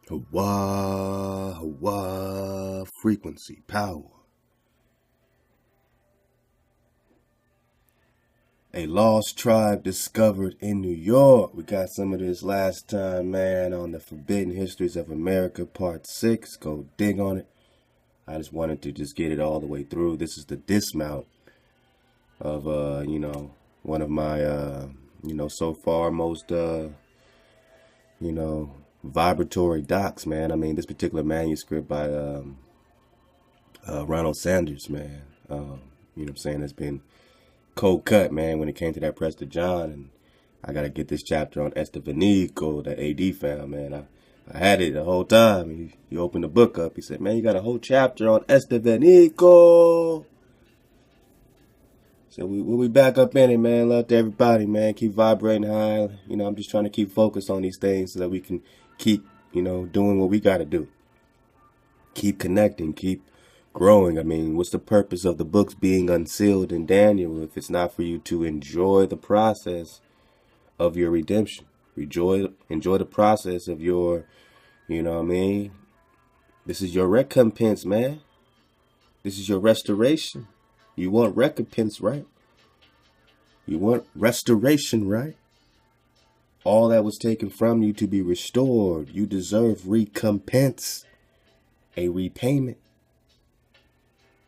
Hawa, Hawa, frequency, power. A lost tribe discovered in New York. We got some of this last time, man, on the Forbidden Histories of America, Part 6. Go dig on it. I just wanted to just get it all the way through. This is the dismount of, one of my, so far most, vibratory docs, man. I mean, this particular manuscript by Ronald Sanders, man. You know what I'm saying? It's been cold cut, man, when it came to that Prester John, and I gotta get this chapter on Estevanico that AD found, man. I had it the whole time. He opened the book up. He said, man, you got a whole chapter on Estevanico. So we'll be back up in it, man. Love to everybody, man. Keep vibrating high. I'm just trying to keep focused on these things so that we can keep, doing what we got to do. Keep connecting, keep growing. I mean, what's the purpose of the books being unsealed in Daniel if it's not for you to enjoy the process of your redemption? Enjoy the process of your, This is your recompense, man. This is your restoration. You want recompense, right? You want restoration, right? All that was taken from you to be restored. You deserve recompense, a repayment.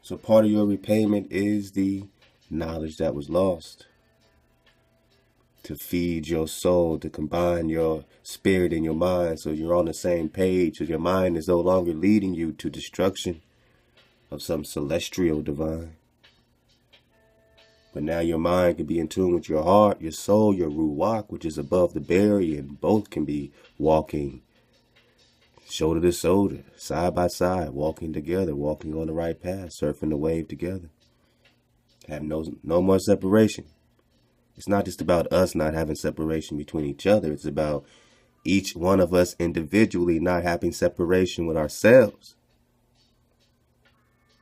So part of your repayment is the knowledge that was lost. To feed your soul, to combine your spirit and your mind so you're on the same page, so your mind is no longer leading you to destruction of some celestial divine. But now your mind can be in tune with your heart, your soul, your ruach, which is above the barrier, and both can be walking shoulder to shoulder, side by side, walking together, walking on the right path, surfing the wave together. Have no more separation. It's not just about us not having separation between each other. It's about each one of us individually not having separation with ourselves.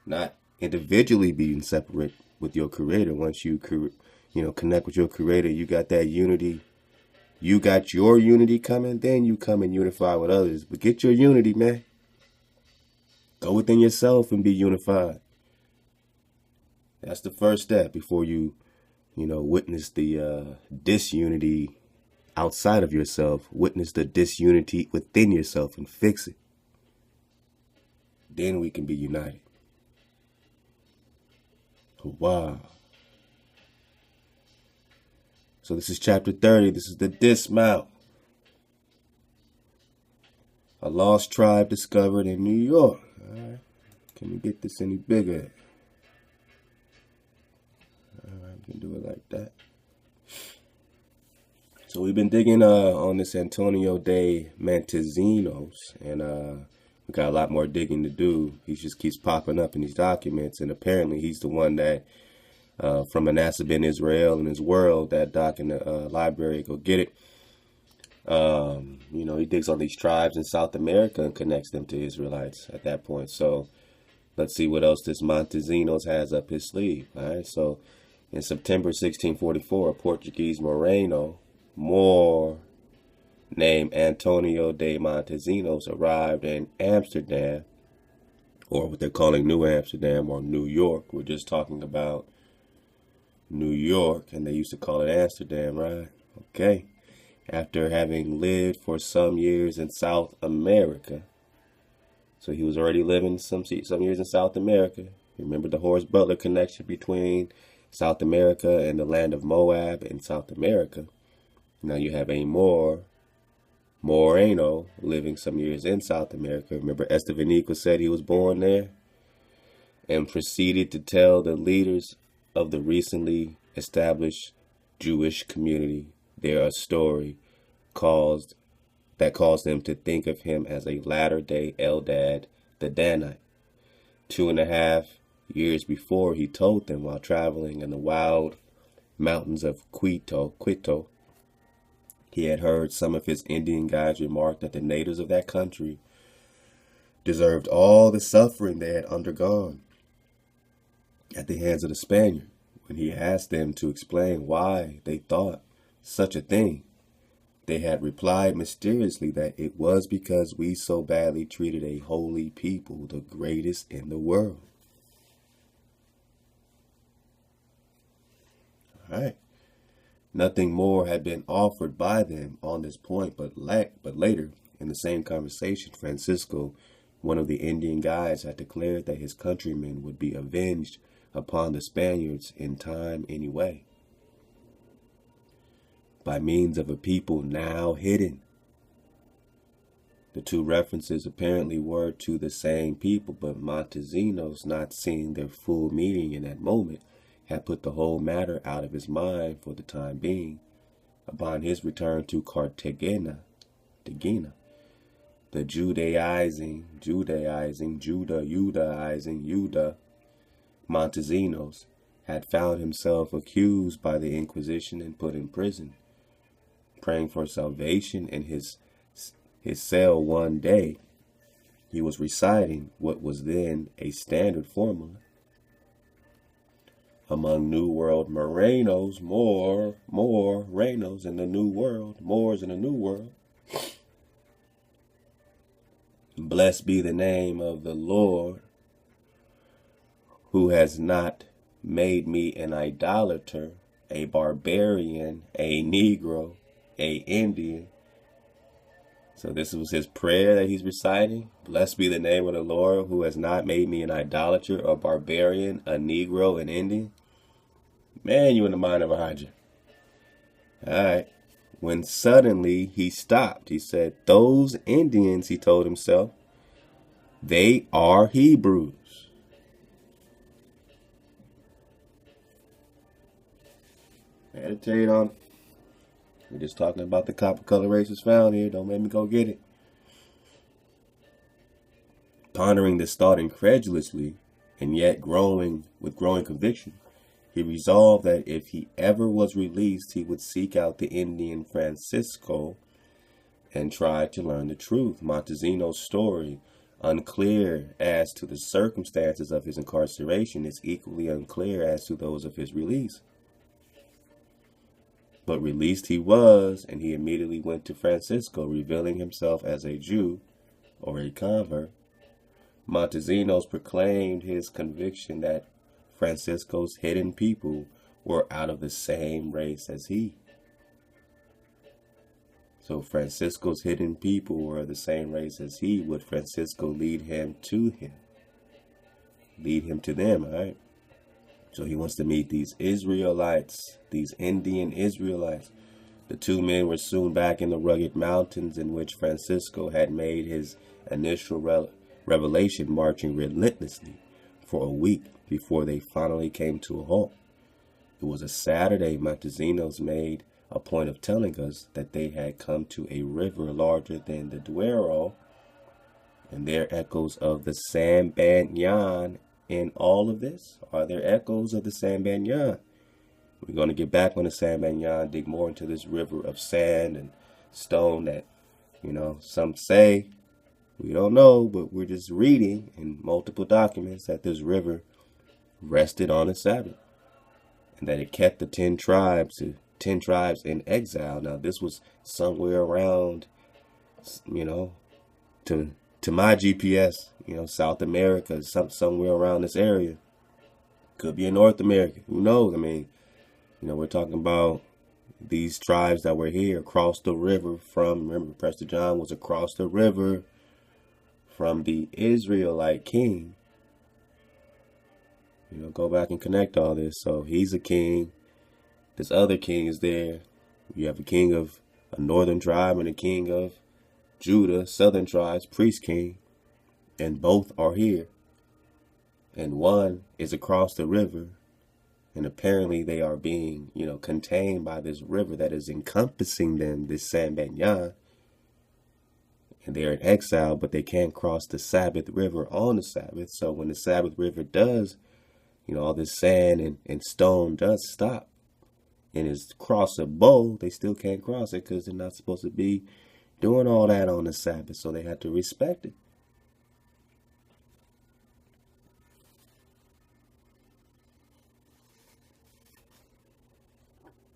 Not individually being separate with your creator. Once you connect with your creator, you got that unity. You got your unity coming, then you come and unify with others. But get your unity, man. Go within yourself and be unified. That's the first step before you, witness the disunity outside of yourself. Witness the disunity within yourself and fix it. Then we can be united. Wow. So this is chapter 30. This is the dismount. A lost tribe discovered in New York. All right. Can we get this any bigger? All right, we can do it like that. So we've been digging on this Antonio de Montesinos, and we got a lot more digging to do. He just keeps popping up in these documents, and apparently he's the one that, from Manasseh ben Israel and his world, that doc in the library, go get it. He digs on these tribes in South America and connects them to Israelites at that point. So let's see what else this Montezinos has up his sleeve. All right. So in September 1644, a Portuguese Marrano, named Antonio de Montesinos, arrived in Amsterdam, or what they're calling New Amsterdam or New York. We're just talking about New York, and they used to call it Amsterdam, right? Okay. After having lived for some years in South America. So he was already living some years in South America. Remember the Horace Butler connection between South America and the land of Moab in South America. Now you have a Moreno living some years in South America. Remember Estevanico said he was born there and proceeded to tell the leaders of the recently established Jewish community their story that caused them to think of him as a latter-day Eldad the Danite. 2.5 years before, he told them while traveling in the wild mountains of Quito, he had heard some of his Indian guides remark that the natives of that country deserved all the suffering they had undergone at the hands of the Spaniard. When he asked them to explain why they thought such a thing, They had replied mysteriously that it was because we so badly treated a holy people, the greatest in the world. All right. Nothing more had been offered by them on this point, but later, in the same conversation, Francisco, one of the Indian guides, had declared that his countrymen would be avenged upon the Spaniards in time anyway, by means of a people now hidden. The two references apparently were to the same people, but Montezinos, not seeing their full meaning in that moment, had put the whole matter out of his mind for the time being. Upon his return to Cartagena, the Judaizing Montezinos had found himself accused by the Inquisition and put in prison. Praying for salvation in his cell one day, he was reciting what was then a standard formula. Among New World Marranos, more Rainos in the New World, Moors in the New World. Blessed be the name of the Lord, who has not made me an idolater, a barbarian, a Negro, a Indian. So this was his prayer that he's reciting. Blessed be the name of the Lord, who has not made me an idolater, a barbarian, a Negro, an Indian. Man, you in the mind of a Hydra. All right. When suddenly he stopped, he said, those Indians, he told himself, they are Hebrews. Meditate on it. We're just talking about the copper color races found here. Don't make me go get it. Pondering this thought incredulously, and yet growing conviction, he resolved that if he ever was released, he would seek out the Indian Francisco and try to learn the truth. Montesinos' story, unclear as to the circumstances of his incarceration, is equally unclear as to those of his release. But released he was, and he immediately went to Francisco, revealing himself as a Jew or a convert. Montezinos proclaimed his conviction that Francisco's hidden people were out of the same race as he. So Francisco's hidden people were the same race as he. Would Francisco lead him to him? Lead him to them, all right? So he wants to meet these Israelites, these Indian Israelites. The two men were soon back in the rugged mountains in which Francisco had made his initial revelation, marching relentlessly for a week before they finally came to a halt. It was a Saturday. Montesinos made a point of telling us that they had come to a river larger than the Duero, and there are echoes of the Sambanyan in all of this. Are there echoes of the Sambanyan? We're going to get back on the Sambanyan, dig more into this river of sand and stone that, some say, we don't know, but we're just reading in multiple documents that this river rested on the Sabbath, and that it kept the 10 tribes in exile. Now, this was somewhere around, to my GPS, South America, somewhere around this area. Could be in North America. Who knows? I mean, we're talking about these tribes that were here across the river from, remember, Prester John was across the river from the Israelite king. Go back and connect all this. So he's a king. This other king is there. You have a king of a northern tribe and a king of Judah, southern tribes, priest king. And both are here. And one is across the river. And apparently they are being, contained by this river that is encompassing them, this Sambanyan. And they're in exile, but they can't cross the Sabbath river on the Sabbath. So when the Sabbath river does, all this sand and stone does stop and is crossable, they still can't cross it because they're not supposed to be doing all that on the Sabbath. So they have to respect it.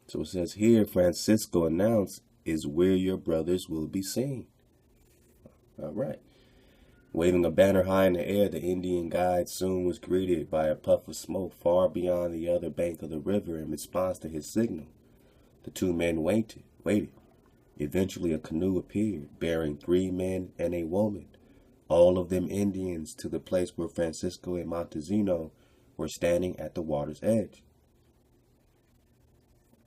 So it says here, Francisco announced is where your brothers will be seen. All right. Waving a banner high in the air, the Indian guide soon was greeted by a puff of smoke far beyond the other bank of the river. In response to his signal, the two men waited. Eventually, a canoe appeared, bearing 3 men and a woman, all of them Indians, to the place where Francisco and Montezinos were standing at the water's edge.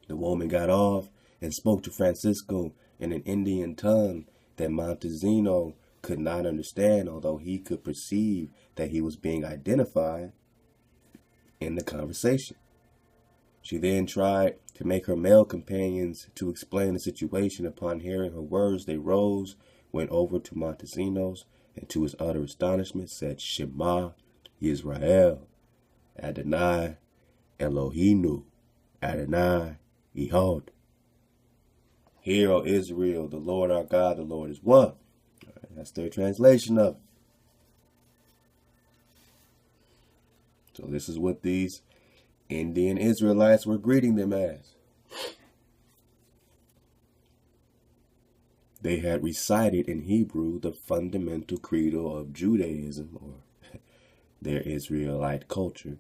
The woman got off and spoke to Francisco in an Indian tongue that Montesinos could not understand, although he could perceive that he was being identified in the conversation. She then tried to make her male companions to explain the situation. Upon hearing her words, they rose, went over to Montesinos, and to his utter astonishment said, Shema Yisrael, Adonai Eloheinu, Adonai Ehad. Hear, O Israel, the Lord our God, the Lord is one. That's their translation of it. So this is what these Indian Israelites were greeting them as. They had recited in Hebrew the fundamental credo of Judaism, or their Israelite culture.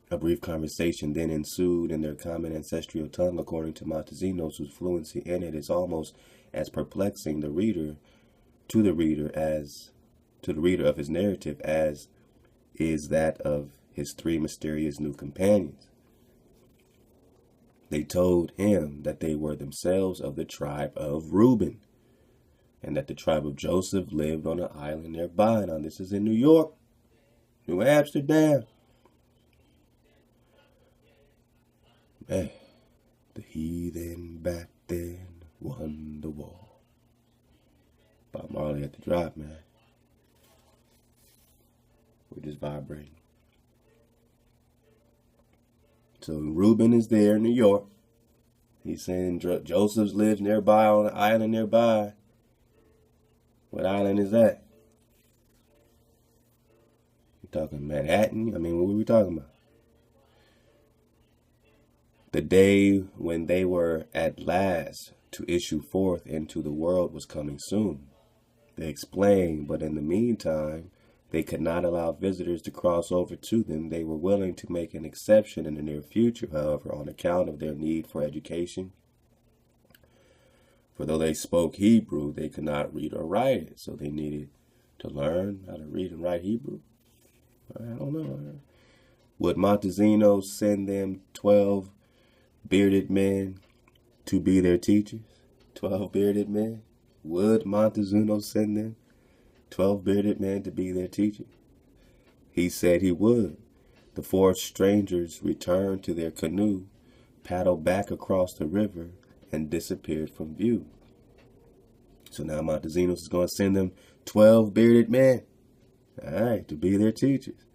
A brief conversation then ensued in their common ancestral tongue, according to Montesinos, whose fluency in it is almost as perplexing to the reader of his narrative as is that of his 3 mysterious new companions. They told him that they were themselves of the tribe of Reuben, and that the tribe of Joseph lived on an island nearby. Now this is in New York, New Amsterdam. Man, the heathen back then won the war. Bob Marley at the drop, man. We're just vibrating. So Reuben is there in New York. He's saying Joseph lives nearby on an island nearby. What island is that? You talking Manhattan? I mean, what were we talking about? The day when they were at last to issue forth into the world was coming soon. They explained, but in the meantime, they could not allow visitors to cross over to them. They were willing to make an exception in the near future, however, on account of their need for education. For though they spoke Hebrew, they could not read or write it, so they needed to learn how to read and write Hebrew. I don't know. Would Montesinos send them 12 bearded men to be their teachers? 12 bearded men? Would Montesinos send them 12 bearded men to be their teachers? He said he would. The 4 strangers returned to their canoe, paddled back across the river, and disappeared from view. So now Montesinos is going to send them 12 bearded men, all right, to be their teachers.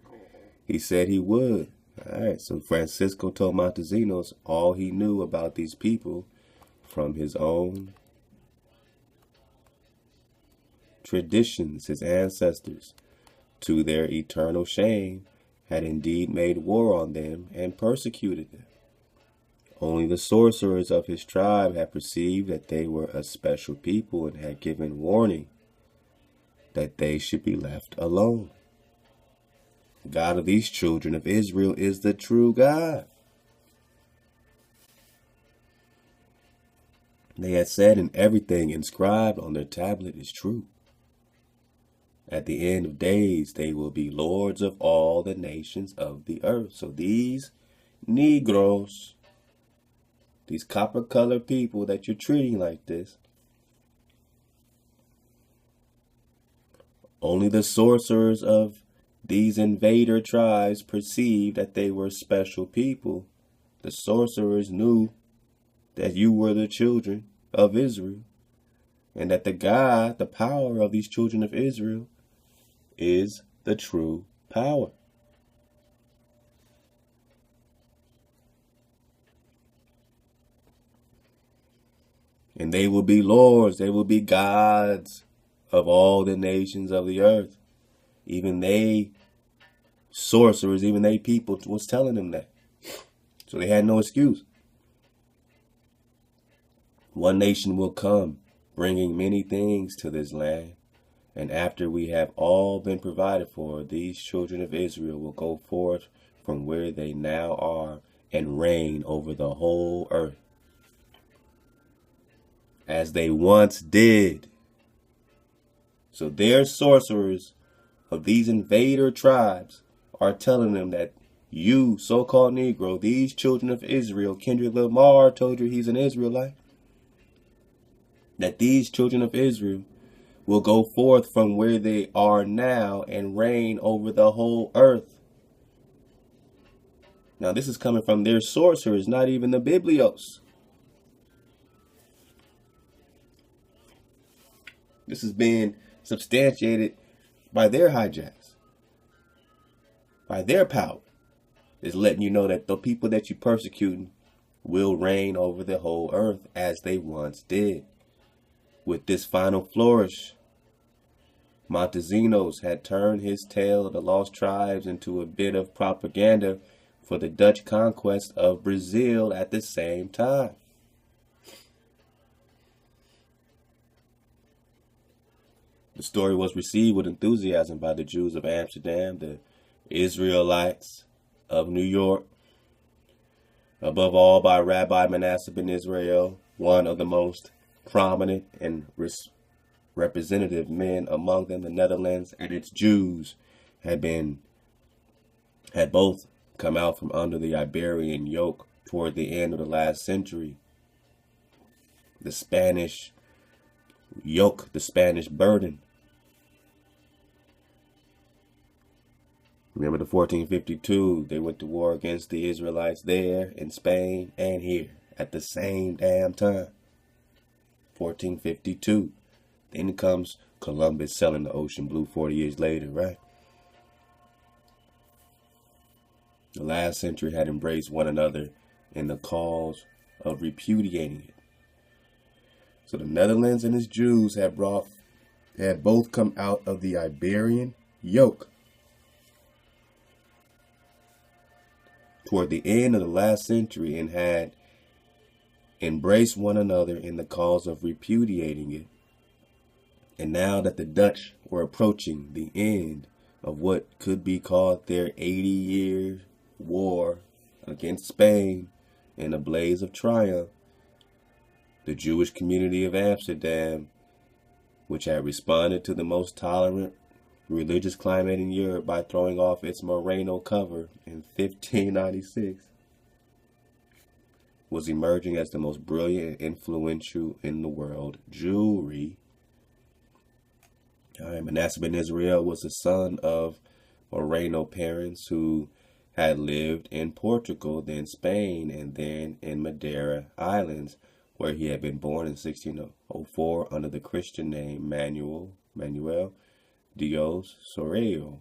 He said he would. All right, so Francisco told Montesinos all he knew about these people from his own traditions. His ancestors, to their eternal shame, had indeed made war on them and persecuted them. Only the sorcerers of his tribe had perceived that they were a special people and had given warning that they should be left alone. The God of these children of Israel is the true God. They had said, and everything inscribed on their tablet is true. At the end of days, they will be lords of all the nations of the earth. So these Negroes, these copper-colored people that you're treating like this, only the sorcerers of these invader tribes perceived that they were special people. The sorcerers knew that you were the children of Israel, and that the God, the power of these children of Israel, is the true power. And they will be lords, they will be gods of all the nations of the earth. Even they, sorcerers, even they people was telling them that. So they had no excuse. One nation will come, bringing many things to this land. And after we have all been provided for, these children of Israel will go forth from where they now are and reign over the whole earth, as they once did. So their sorcerers of these invader tribes are telling them that you, so-called Negro, these children of Israel, Kendrick Lamar told you he's an Israelite, that these children of Israel will go forth from where they are now and reign over the whole earth. Now this is coming from their sorcerers, not even the Biblios. This is being substantiated by their hijacks, by their power. It's letting you know that the people that you're persecuting will reign over the whole earth as they once did. With this final flourish, Montezinos had turned his tale of the lost tribes into a bit of propaganda for the Dutch conquest of Brazil at the same time. The story was received with enthusiasm by the Jews of Amsterdam, the Israelites of New York, above all by Rabbi Manasseh ben Israel, one of the most prominent and representative men among them. The Netherlands and its Jews had both come out from under the Iberian yoke toward the end of the last century. The Spanish yoke, the Spanish burden. Remember the 1452, they went to war against the Israelites there in Spain and here at the same damn time. 1452. Then comes Columbus selling the ocean blue 40 years later, right? The last century had embraced one another in the cause of repudiating it. So the Netherlands and its Jews had both come out of the Iberian yoke toward the end of the last century and had embraced one another in the cause of repudiating it. And now that the Dutch were approaching the end of what could be called their 80-year war against Spain in a blaze of triumph, the Jewish community of Amsterdam, which had responded to the most tolerant religious climate in Europe by throwing off its Marrano cover in 1596, was emerging as the most brilliant and influential in the world Jewry. Manasseh ben Israel was the son of Marrano parents who had lived in Portugal, then Spain, and then in Madeira Islands, where he had been born in 1604 under the Christian name Manuel Dios Ciorio.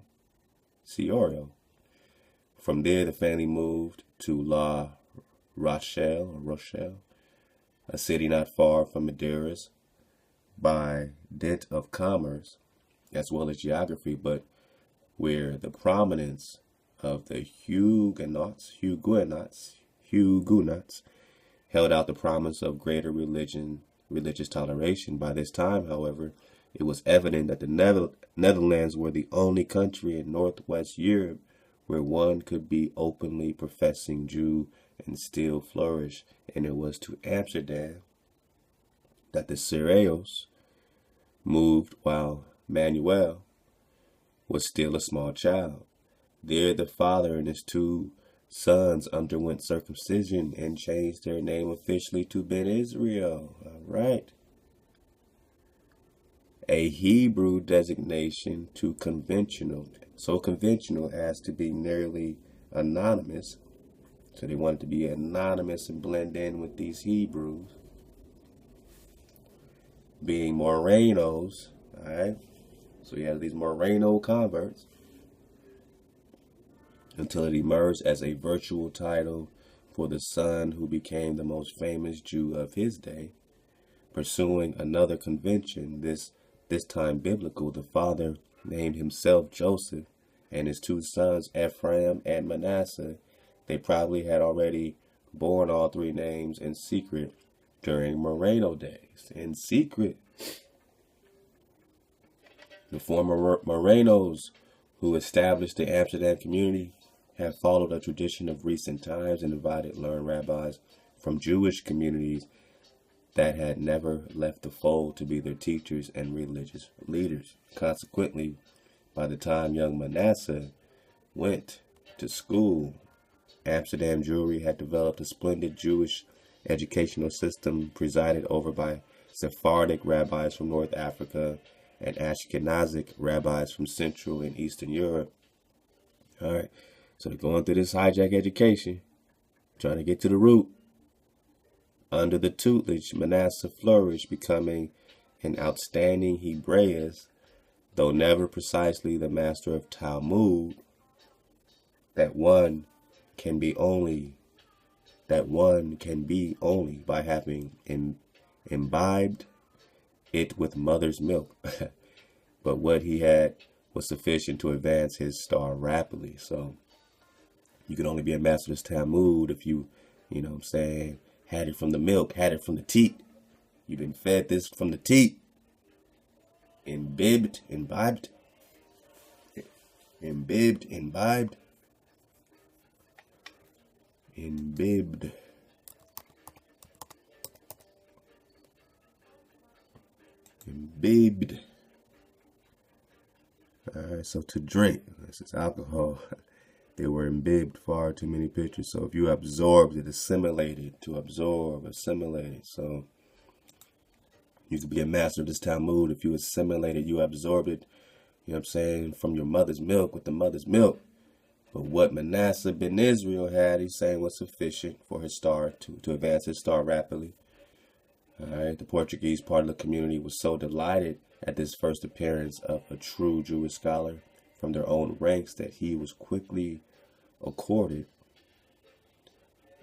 From there, the family moved to La Rochelle, a city not far from Madeiras, by dint of commerce as well as geography, but where the prominence of the Huguenots held out the promise of greater religious toleration. By this time, however, it was evident that the Netherlands were the only country in Northwest Europe where one could be openly professing Jew and still flourish, and it was to Amsterdam that the Sorcerers moved while Manuel was still a small child. There the father and his two sons underwent circumcision and changed their name officially to Ben Israel. All right. A Hebrew designation to conventional, so conventional as to be nearly anonymous. So they wanted to be anonymous and blend in with these Hebrews, being Marranos. All right. So you have these Marrano converts until it emerged as a virtual title for the son who became the most famous Jew of his day. Pursuing another convention, this time biblical, the father named himself Joseph, and his two sons Ephraim and Manasseh. They probably had already borne all three names in secret during Marrano days in secret. The former Marranos who established the Amsterdam community have followed a tradition of recent times and invited learned rabbis from Jewish communities that had never left the fold to be their teachers and religious leaders. Consequently, by the time young Manasseh went to school, Amsterdam Jewry had developed a splendid Jewish educational system presided over by Sephardic rabbis from North Africa and Ashkenazic rabbis from Central and Eastern Europe. All right, so they're going through this hijack education, trying to get to the root. Under the tutelage, Manasseh flourished, becoming an outstanding Hebraist, though never precisely the master of Talmud, that one can be only by having imbibed it with mother's milk. But what he had was sufficient to advance his star rapidly. So you can only be a master of Talmud if you know what I'm saying, had it from the milk, had it from the teat. You've been fed this from the teat. Imbibed. Alright, so to drink, this is alcohol. They were imbibed, far too many pictures. So if you absorbed it, assimilated, to absorb, assimilated. So you could be a master of this Talmud if you assimilated, you absorbed it, you know what I'm saying, from your mother's milk, with the mother's milk. But what Manasseh ben Israel had, he's saying, was sufficient for his star to advance his star rapidly. All right, the Portuguese part of the community was so delighted at this first appearance of a true Jewish scholar from their own ranks that he was quickly accorded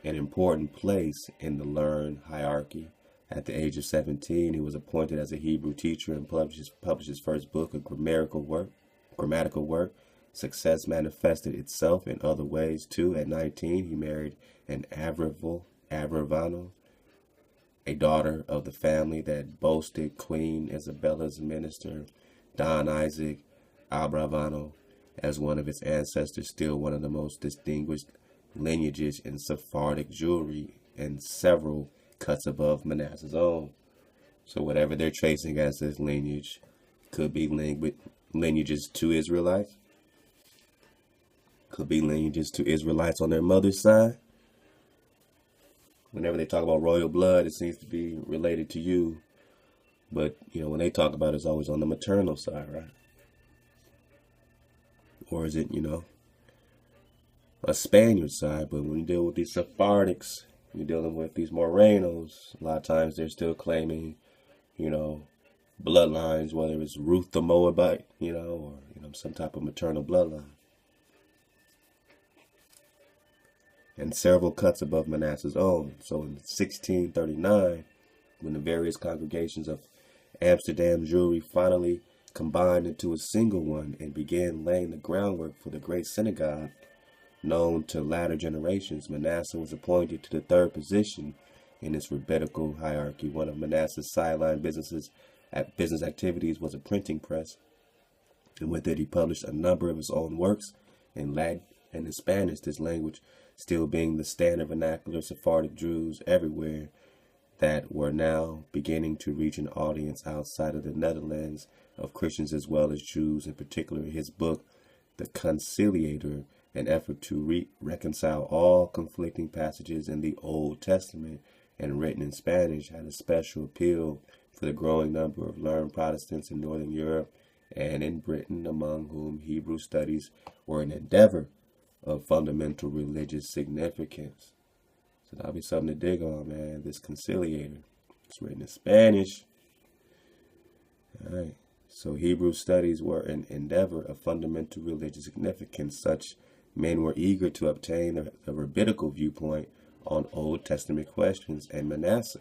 an important place in the learned hierarchy. At the age of 17, he was appointed as a Hebrew teacher and published his first book, a grammatical work. Success manifested itself in other ways too. At 19, he married an Abrevano, a daughter of the family that boasted Queen Isabella's minister, Don Isaac Abrevano, as one of its ancestors, still one of the most distinguished lineages in Sephardic Jewry and several cuts above Manasseh's own. So whatever they're tracing as this lineage could be linked with lineages to Israelites, could be lineages to Israelites on their mother's side. Whenever they talk about royal blood, it seems to be related to you. But, you know, when they talk about it, it's always on the maternal side, right? Or is it, you know, a Spaniard side? But when you deal with these Sephardics, you're dealing with these Marranos, a lot of times they're still claiming, you know, bloodlines, whether it's Ruth the Moabite, you know, or, you know, some type of maternal bloodline. And several cuts above Manasseh's own. So in 1639, when the various congregations of Amsterdam Jewry finally combined into a single one and began laying the groundwork for the great synagogue known to latter generations, Manasseh was appointed to the third position in its rabbinical hierarchy. One of Manasseh's sideline business activities was a printing press, and with it he published a number of his own works in Latin and in Spanish, this language still being the standard vernacular Sephardic Jews everywhere that were now beginning to reach an audience outside of the Netherlands of Christians as well as Jews. In particular, his book, The Conciliator, an effort to reconcile all conflicting passages in the Old Testament and written in Spanish, had a special appeal for the growing number of learned Protestants in Northern Europe and in Britain, among whom Hebrew studies were an endeavor of fundamental religious significance. So that'll be something to dig on, man. This Conciliator. It's written in Spanish. All right. So Hebrew studies were an endeavor of fundamental religious significance. Such men were eager to obtain a rabbinical viewpoint on Old Testament questions, and Manasseh,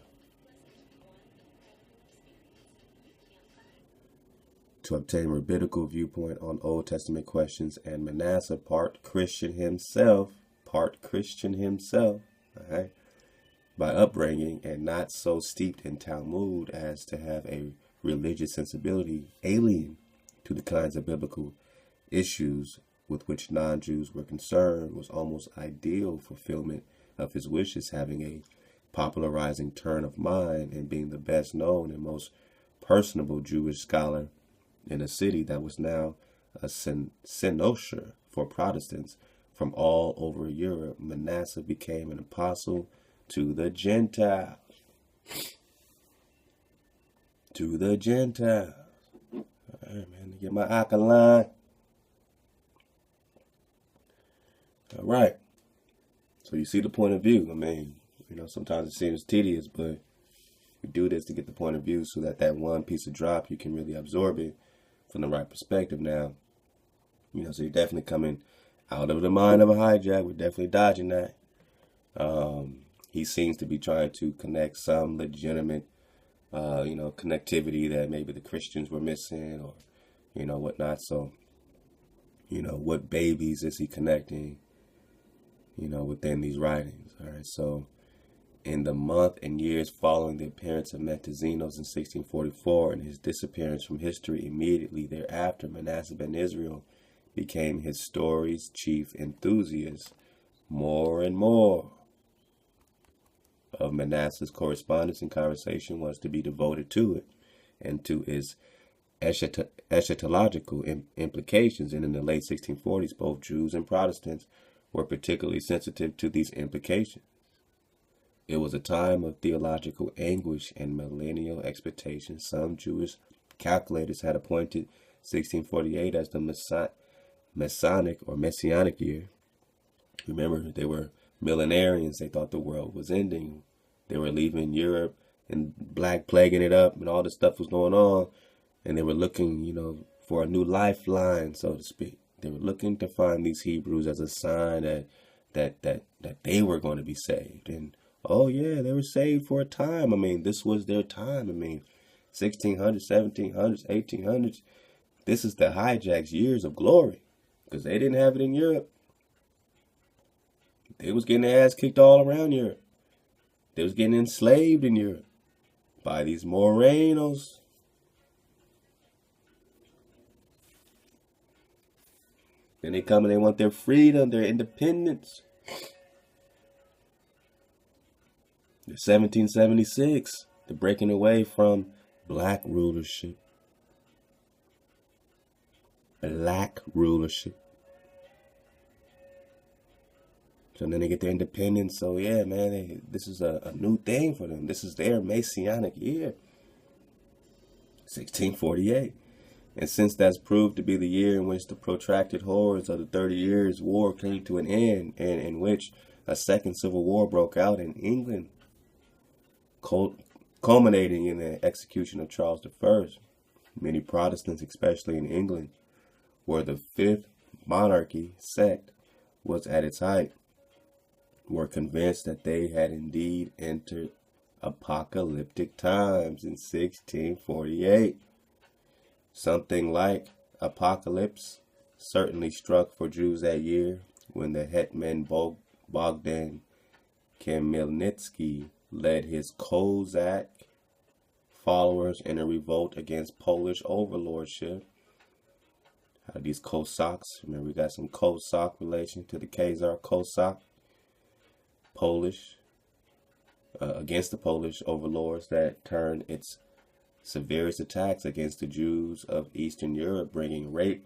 part Christian himself, all right, by upbringing and not so steeped in Talmud as to have a religious sensibility alien to the kinds of biblical issues with which non-Jews were concerned, was almost ideal fulfillment of his wishes, having a popularizing turn of mind and being the best known and most personable Jewish scholar in a city that was now a cynosure for Protestants from all over Europe. Manasseh became an apostle to the Gentiles. To the Gentiles. All right, man, get my alkaline. All right. So you see the point of view. I mean, sometimes it seems tedious, but we do this to get the point of view so that one piece of drop, you can really absorb it from the right perspective now. So you're definitely coming out of the mind of a hijack. We're definitely dodging that. He seems to be trying to connect some legitimate, connectivity that maybe the Christians were missing or, whatnot. So, what babies is he connecting, within these writings? All right. So in the month and years following the appearance of Montezinos in 1644 and his disappearance from history immediately thereafter, Manasseh ben Israel became his story's chief enthusiast. More and more of Manasseh's correspondence and conversation was to be devoted to it and to its eschatological implications. And in the late 1640s, both Jews and Protestants were particularly sensitive to these implications. It was a time of theological anguish and millennial expectation. Some Jewish calculators had appointed 1648 as the Messianic year. Remember, they were millenarians. They thought the world was ending. They were leaving Europe and black plaguing it up and all this stuff was going on. And they were looking, for a new lifeline, so to speak. They were looking to find these Hebrews as a sign that they were going to be saved. And oh yeah, they were saved for a time. I mean, this was their time. I mean, 1600s, 1700s, 1800s. This is the hijack's years of glory because they didn't have it in Europe. They was getting their ass kicked all around Europe. They was getting enslaved in Europe by these Moorinos. Then they come and they want their freedom, their independence. 1776, the breaking away from black rulership. Black rulership. So then they get their independence. So yeah, man, this is a new thing for them. This is their Messianic year. 1648. And since that's proved to be the year in which the protracted horrors of the 30 Years' War came to an end, and in which a second civil war broke out in England, culminating in the execution of Charles I, many Protestants, especially in England, where the Fifth Monarchy sect was at its height, were convinced that they had indeed entered apocalyptic times in 1648. Something like apocalypse certainly struck for Jews that year when the hetman Bogdan Khmelnytsky led his Cossack followers in a revolt against Polish overlordship. How these Cossacks, remember we got some Cossack relation to the Khazar Cossack, Polish, against the Polish overlords that turned its severest attacks against the Jews of Eastern Europe, bringing rape,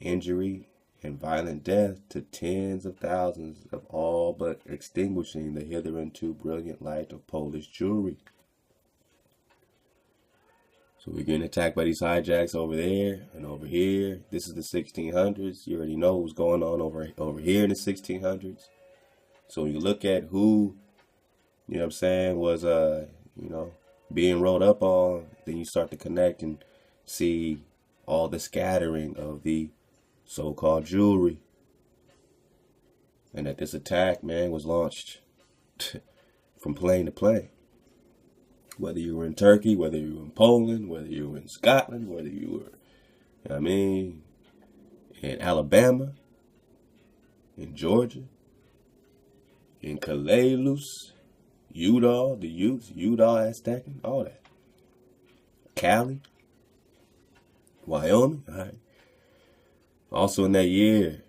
injury, and violent death to tens of thousands of all but extinguishing the hitherto brilliant light of Polish Jewry. So we're getting attacked by these hijacks over there and over here. This is the 1600s. You already know what's going on over here in the 1600s. So when you look at who, was, being rolled up on, then you start to connect and see all the scattering of the so-called Jewry. And that this attack, man, was launched from plane to plane. Whether you were in Turkey, whether you were in Poland, whether you were in Scotland, whether you were, in Alabama, in Georgia, in Kalalus, Utah, the Utes, Utah, Aztecan, all that. Cali, Wyoming, all right. Also in that year,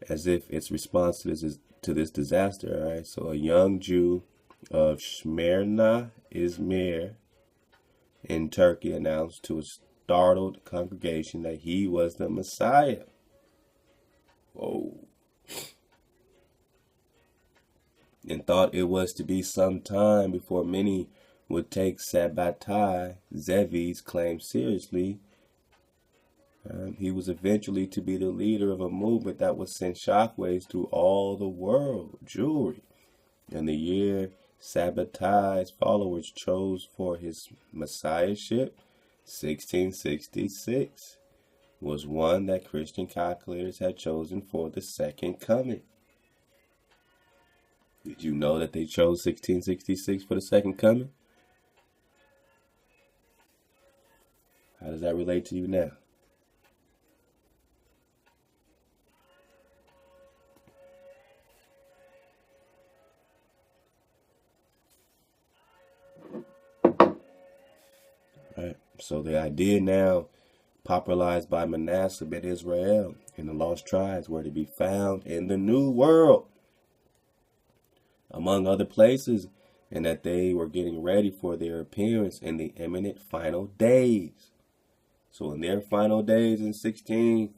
as if it's response to this disaster, all right. So a young Jew of Smyrna, Izmir, in Turkey announced to a startled congregation that he was the Messiah. Whoa. And thought it was to be some time before many would take Sabbatai Zevi's claim seriously. He was eventually to be the leader of a movement that would send shockwaves through all the world. Jewry. And the year Sabbatai's followers chose for his messiahship, 1666, was one that Christian calculators had chosen for the second coming. Did you know that they chose 1666 for the second coming? How does that relate to you now? Right. So the idea now popularized by Manasseh ben Israel and the lost tribes were to be found in the New World, among other places, and that they were getting ready for their appearance in the imminent final days. So in their final days in 16,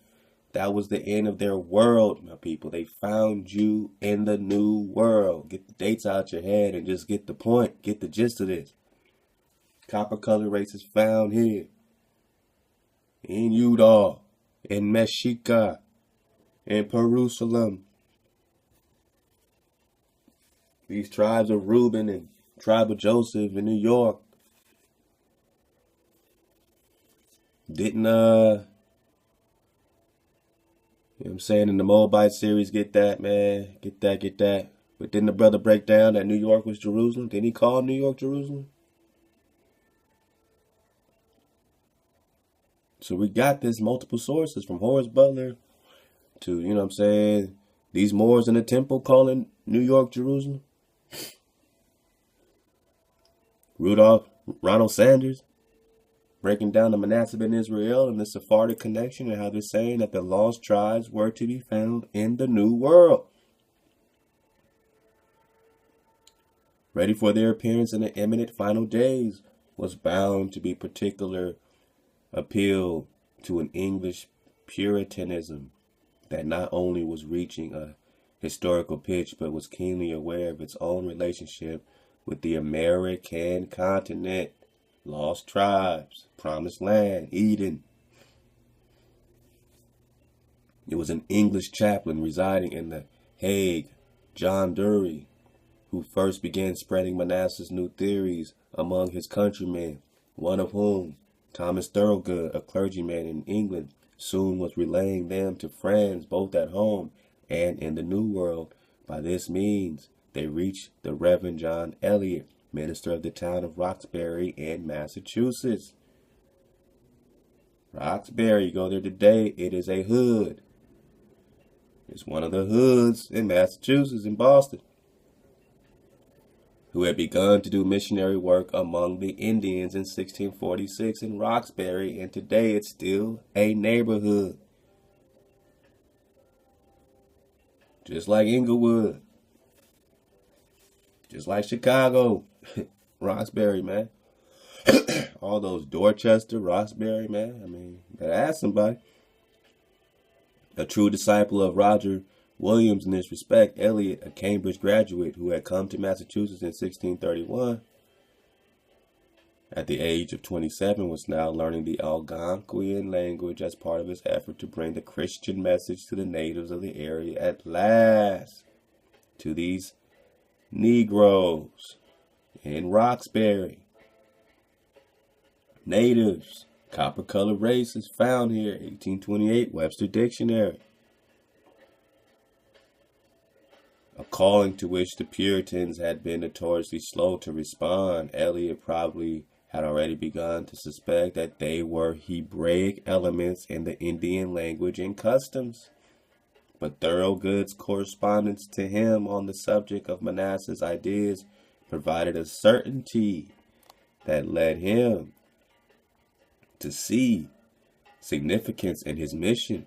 that was the end of their world, my people. They found you in the New World. Get the dates out your head and just get the point. Get the gist of this. Copper colored races found here. In Utah. In Mexico. In Jerusalem. These tribes of Reuben and tribe of Joseph in New York didn't, you know what I'm saying, in the Moabite series, get that, man. Get that. But didn't the brother break down that New York was Jerusalem? Didn't he call New York Jerusalem? So we got this multiple sources from Horace Butler to, you know what I'm saying, these Moors in the temple calling New York Jerusalem. Ronald Sanders breaking down the Manasseh ben Israel and the Sephardic connection and how they're saying that the lost tribes were to be found in the New World, ready for their appearance in the imminent final days, was bound to be particular appeal to an English Puritanism that not only was reaching a historical pitch but was keenly aware of its own relationship with the American continent, lost tribes, promised land, Eden. It was an English chaplain residing in The Hague, John Dury, who first began spreading Manasseh's new theories among his countrymen, one of whom, Thomas Thorogood, a clergyman in England, soon was relaying them to friends both at home and in the New World. By this means, they reached the Reverend John Eliot, minister of the town of Roxbury in Massachusetts. Roxbury, you go there today, it is a hood. It's one of the hoods in Massachusetts, in Boston, who had begun to do missionary work among the Indians in 1646 in Roxbury, and today it's still a neighborhood. Just like Inglewood. Just like Chicago. Roxbury, man. All those Dorchester, Roxbury, man. I mean, better ask somebody. A true disciple of Roger Williams in this respect, Eliot, a Cambridge graduate who had come to Massachusetts in 1631, at the age of 27, was now learning the Algonquian language as part of his effort to bring the Christian message to the natives of the area at last. To these Negroes in Roxbury, natives, copper-colored races found here, 1828, Webster Dictionary. A calling to which the Puritans had been notoriously slow to respond. Eliot probably had already begun to suspect that they were Hebraic elements in the Indian language and customs. but Thorogood's correspondence to him on the subject of Manasseh's ideas provided a certainty that led him to see significance in his mission,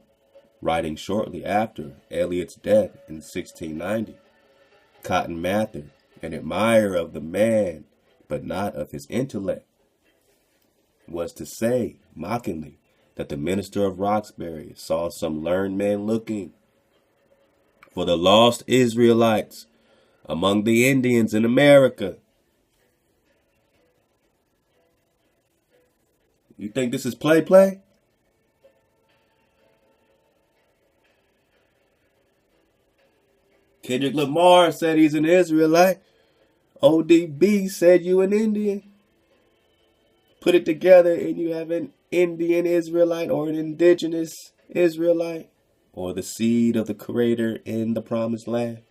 writing shortly after Eliot's death in 1690. Cotton Mather, an admirer of the man, but not of his intellect, was to say, mockingly, that the minister of Roxbury saw some learned men looking for the lost Israelites among the Indians in America. You think this is play? Kendrick Lamar said he's an Israelite. ODB said you an Indian. Put it together and you have an Indian Israelite or an indigenous Israelite or the seed of the Creator in the Promised Land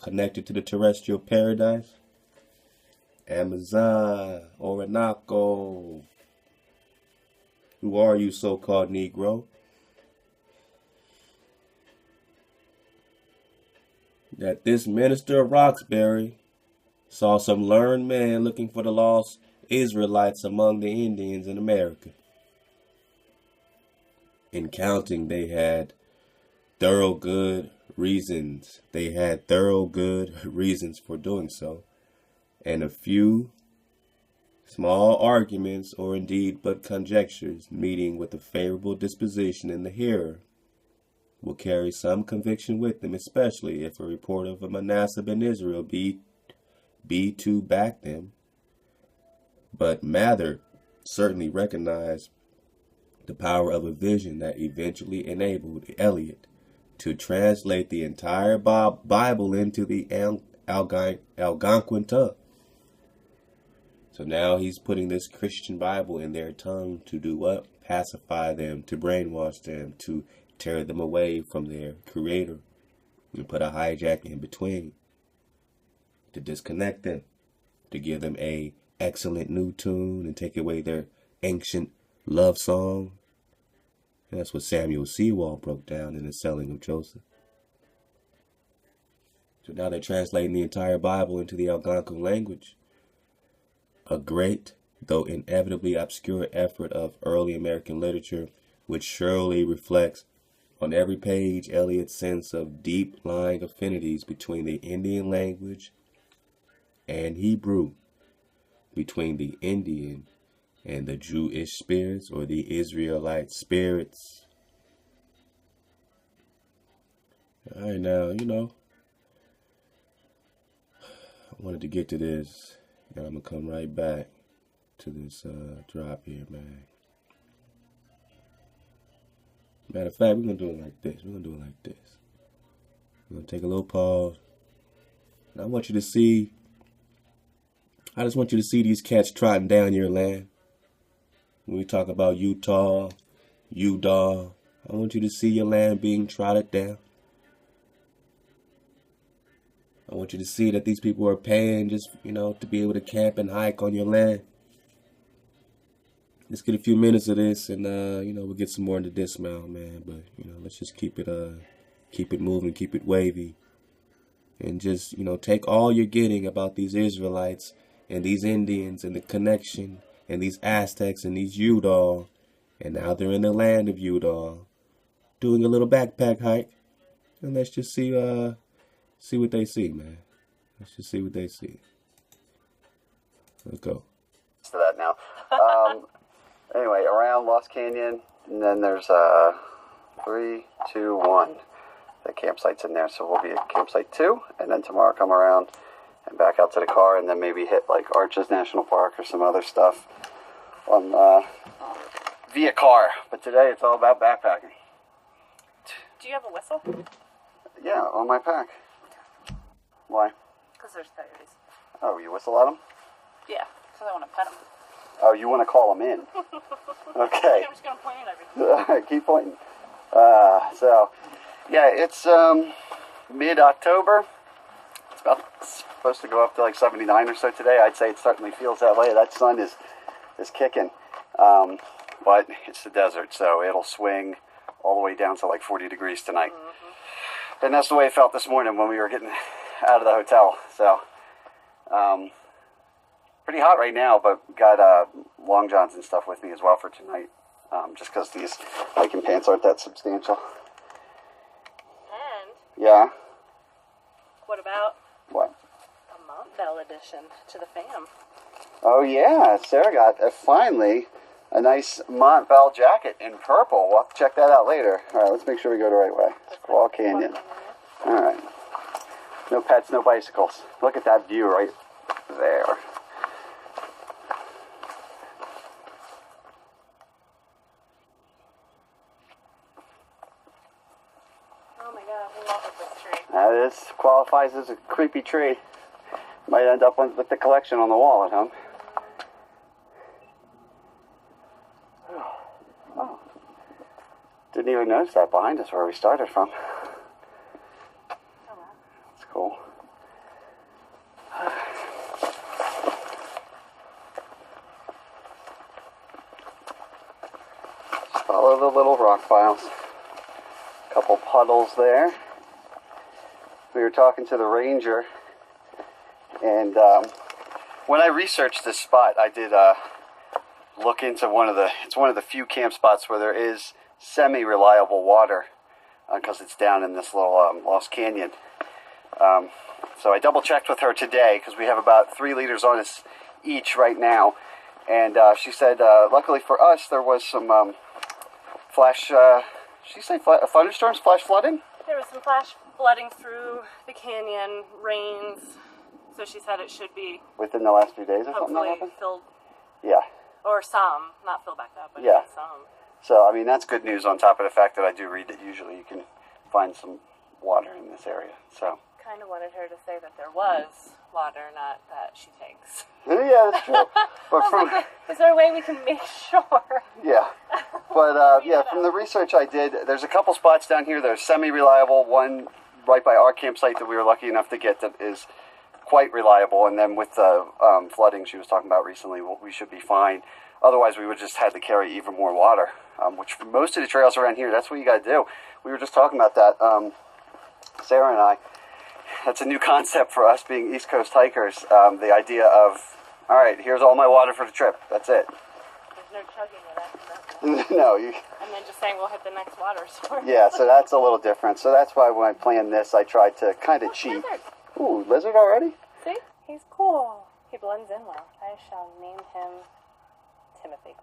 connected to the terrestrial paradise. Amazon, Orinoco. Who are you, so-called Negro? That this minister of Roxbury saw some learned man looking for the lost Israelites among the Indians in America. In counting, they had Thorogood reasons. They had Thorogood reasons for doing so, and a few small arguments, or indeed but conjectures, meeting with a favorable disposition in the hearer, will carry some conviction with them, especially if a report of a Manasseh in Israel be to back them. But Mather certainly recognized the power of a vision that eventually enabled Eliot to translate the entire Bible into the Algonquin tongue. So now he's putting this Christian Bible in their tongue to do what? Pacify them, to brainwash them, to tear them away from their Creator, and put a hijack in between, to disconnect them, to give them a excellent new tune and take away their ancient love song. And that's what Samuel Sewall broke down in The Selling of Joseph. So now they're translating the entire Bible into the Algonquin language. A great, though inevitably obscure effort of early American literature, which surely reflects on every page Eliot's sense of deep-lying affinities between the Indian language and Hebrew, between the Indian and the Jewish spirits, or the Israelite spirits. All right, now, I wanted to get to this, and I'm going to come right back to this drop here, man. Matter of fact, we're going to do it like this. We're going to take a little pause. And I just want you to see these cats trotting down your land. When we talk about Utah, Udall, I want you to see your land being trotted down. I want you to see that these people are paying just, to be able to camp and hike on your land. Let's get a few minutes of this, and we'll get some more into dismount, man. But let's just keep it moving, keep it wavy, and just take all you're getting about these Israelites and these Indians and the connection, and these Aztecs and these Udall, and now they're in the land of Udall, doing a little backpack hike, and let's just see what they see, man. Let's just see what they see. Let's go. To that now. Anyway, around Lost Canyon, and then there's 3, 2, 1. The campsite's in there, so we'll be at campsite 2, and then tomorrow come around and back out to the car, and then maybe hit like Arches National Park or some other stuff on via car. But today it's all about backpacking. Do you have a whistle? Yeah, on my pack. Why? Because there's coyotes. Oh, you whistle at them? Yeah, because I want to pet them. Oh, you want to call them in? Okay. I'm just going to point at everything. Keep pointing. Yeah, it's mid-October. It's about supposed to go up to like 79 or so today. I'd say it certainly feels that way. That sun is kicking. But it's the desert, so it'll swing all the way down to like 40 degrees tonight. And that's the way it felt this morning when we were getting out of the hotel. So, pretty hot right now, but got long johns and stuff with me as well for tonight. Just because these hiking pants aren't that substantial. And Yeah. what about What? a Montbell edition to the fam? Oh yeah, Sarah got finally a nice Montbell jacket in purple. We'll have to check that out later. All right, let's make sure we go the right way. Squaw Canyon. All right. No pets, no bicycles. Look at that view right there. Oh my god, I love this tree. This qualifies as a creepy tree. Might end up with the collection on the wall at home. Oh. Didn't even notice that behind us where we started from. That's cool. Just follow the little rock piles. Couple puddles there. We were talking to the ranger, and when I researched this spot, I did look into it's one of the few camp spots where there is semi-reliable water, because it's down in this little Lost Canyon. So I double-checked with her today, because we have about 3 liters on us each right now, and she said, luckily for us, there was some flash, she said thunderstorms, flash flooding? There was some flash flooding through the canyon, rains, so she said it should be Within the last few days or something that hopefully happened? filled, Yeah. or some, not filled back up, but Yeah. some. So, I mean, that's good news on top of the fact that I do read that usually you can find some water in this area. So, Kind of wanted her to say that there was water, not that she takes. yeah, that's true. But I from, was like, is there a way we can make sure? yeah. But, yeah, from the research I did, there's a couple spots down here that are semi-reliable. One right by our campsite that we were lucky enough to get that is quite reliable. And then with the flooding she was talking about recently, we should be fine. Otherwise, we would just had to carry even more water, which for most of the trails around here, that's what you got to do. We were just talking about that, Sarah and I. That's a new concept for us being East Coast hikers. The idea of, all right, here's all my water for the trip. That's it. There's no chugging it after that. No, And then just saying we'll hit the next water source. yeah, so that's a little different. So that's why when I planned this, I tried to kind of cheat. Lizard. Ooh, lizard already? See? He's cool. He blends in well. I shall name him Timothy.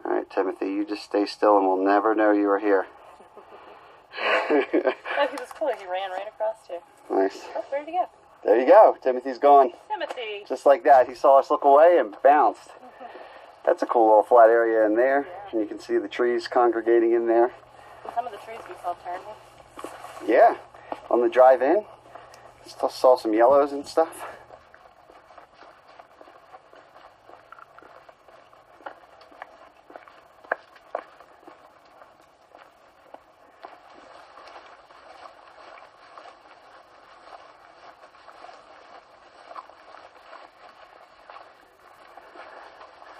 All right, Timothy, you just stay still and we'll never know you are here. Oh, he was cool. He ran right across too. Nice. Oh, where'd he go? There you go. Timothy's gone. Timothy. Just like that. He saw us look away and bounced. That's a cool little flat area in there. Yeah. And you can see the trees congregating in there. And some of the trees we saw turning. Yeah. On the drive in, still saw some yellows and stuff.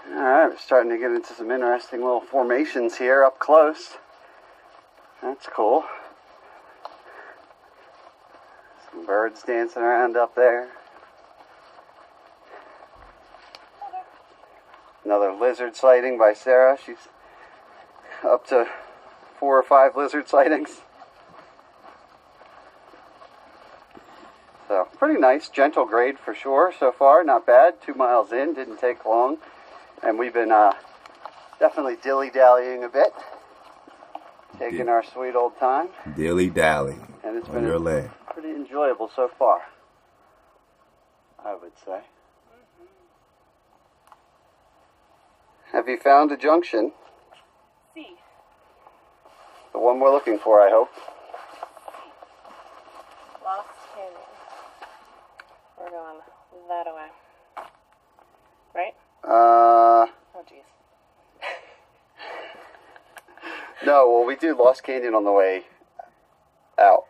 Alright, we're starting to get into some interesting little formations here up close. That's cool. Some birds dancing around up there. Another lizard sighting by Sarah. She's up to 4 or 5 lizard sightings. So, pretty nice, gentle grade for sure so far. Not bad. 2 miles in, didn't take long. And we've been definitely dilly-dallying a bit. Taking our sweet old time. Dilly-dally And it's on been your land. pretty enjoyable so far, I would say. Have you found a junction? See. The one we're looking for, I hope. Lost Canyon. We're going that away. Right? Oh, jeez. No, well, we do Lost Canyon on the way out.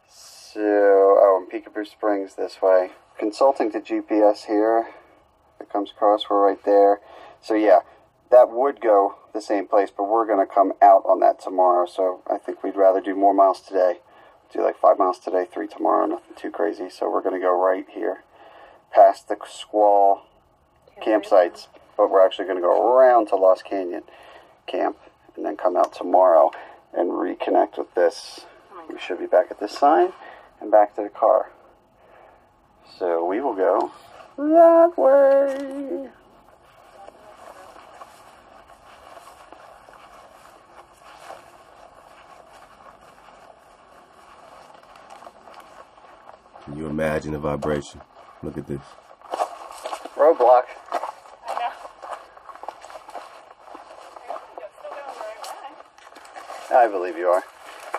So, and Peekaboo Springs this way. Consulting to GPS here. If it comes across, we're right there. So, yeah, that would go the same place, but we're going to come out on that tomorrow. So I think we'd rather do more miles today. Do like 5 miles today, 3 tomorrow, nothing too crazy. So we're going to go right here past the Squall campsites, but we're actually going to go around to Lost Canyon camp and then come out tomorrow and reconnect with this. We should be back at this sign and back to the car. So we will go that way. Can you imagine the vibration? Look at this. Roadblock. I know. You're still going the right way. I believe you are.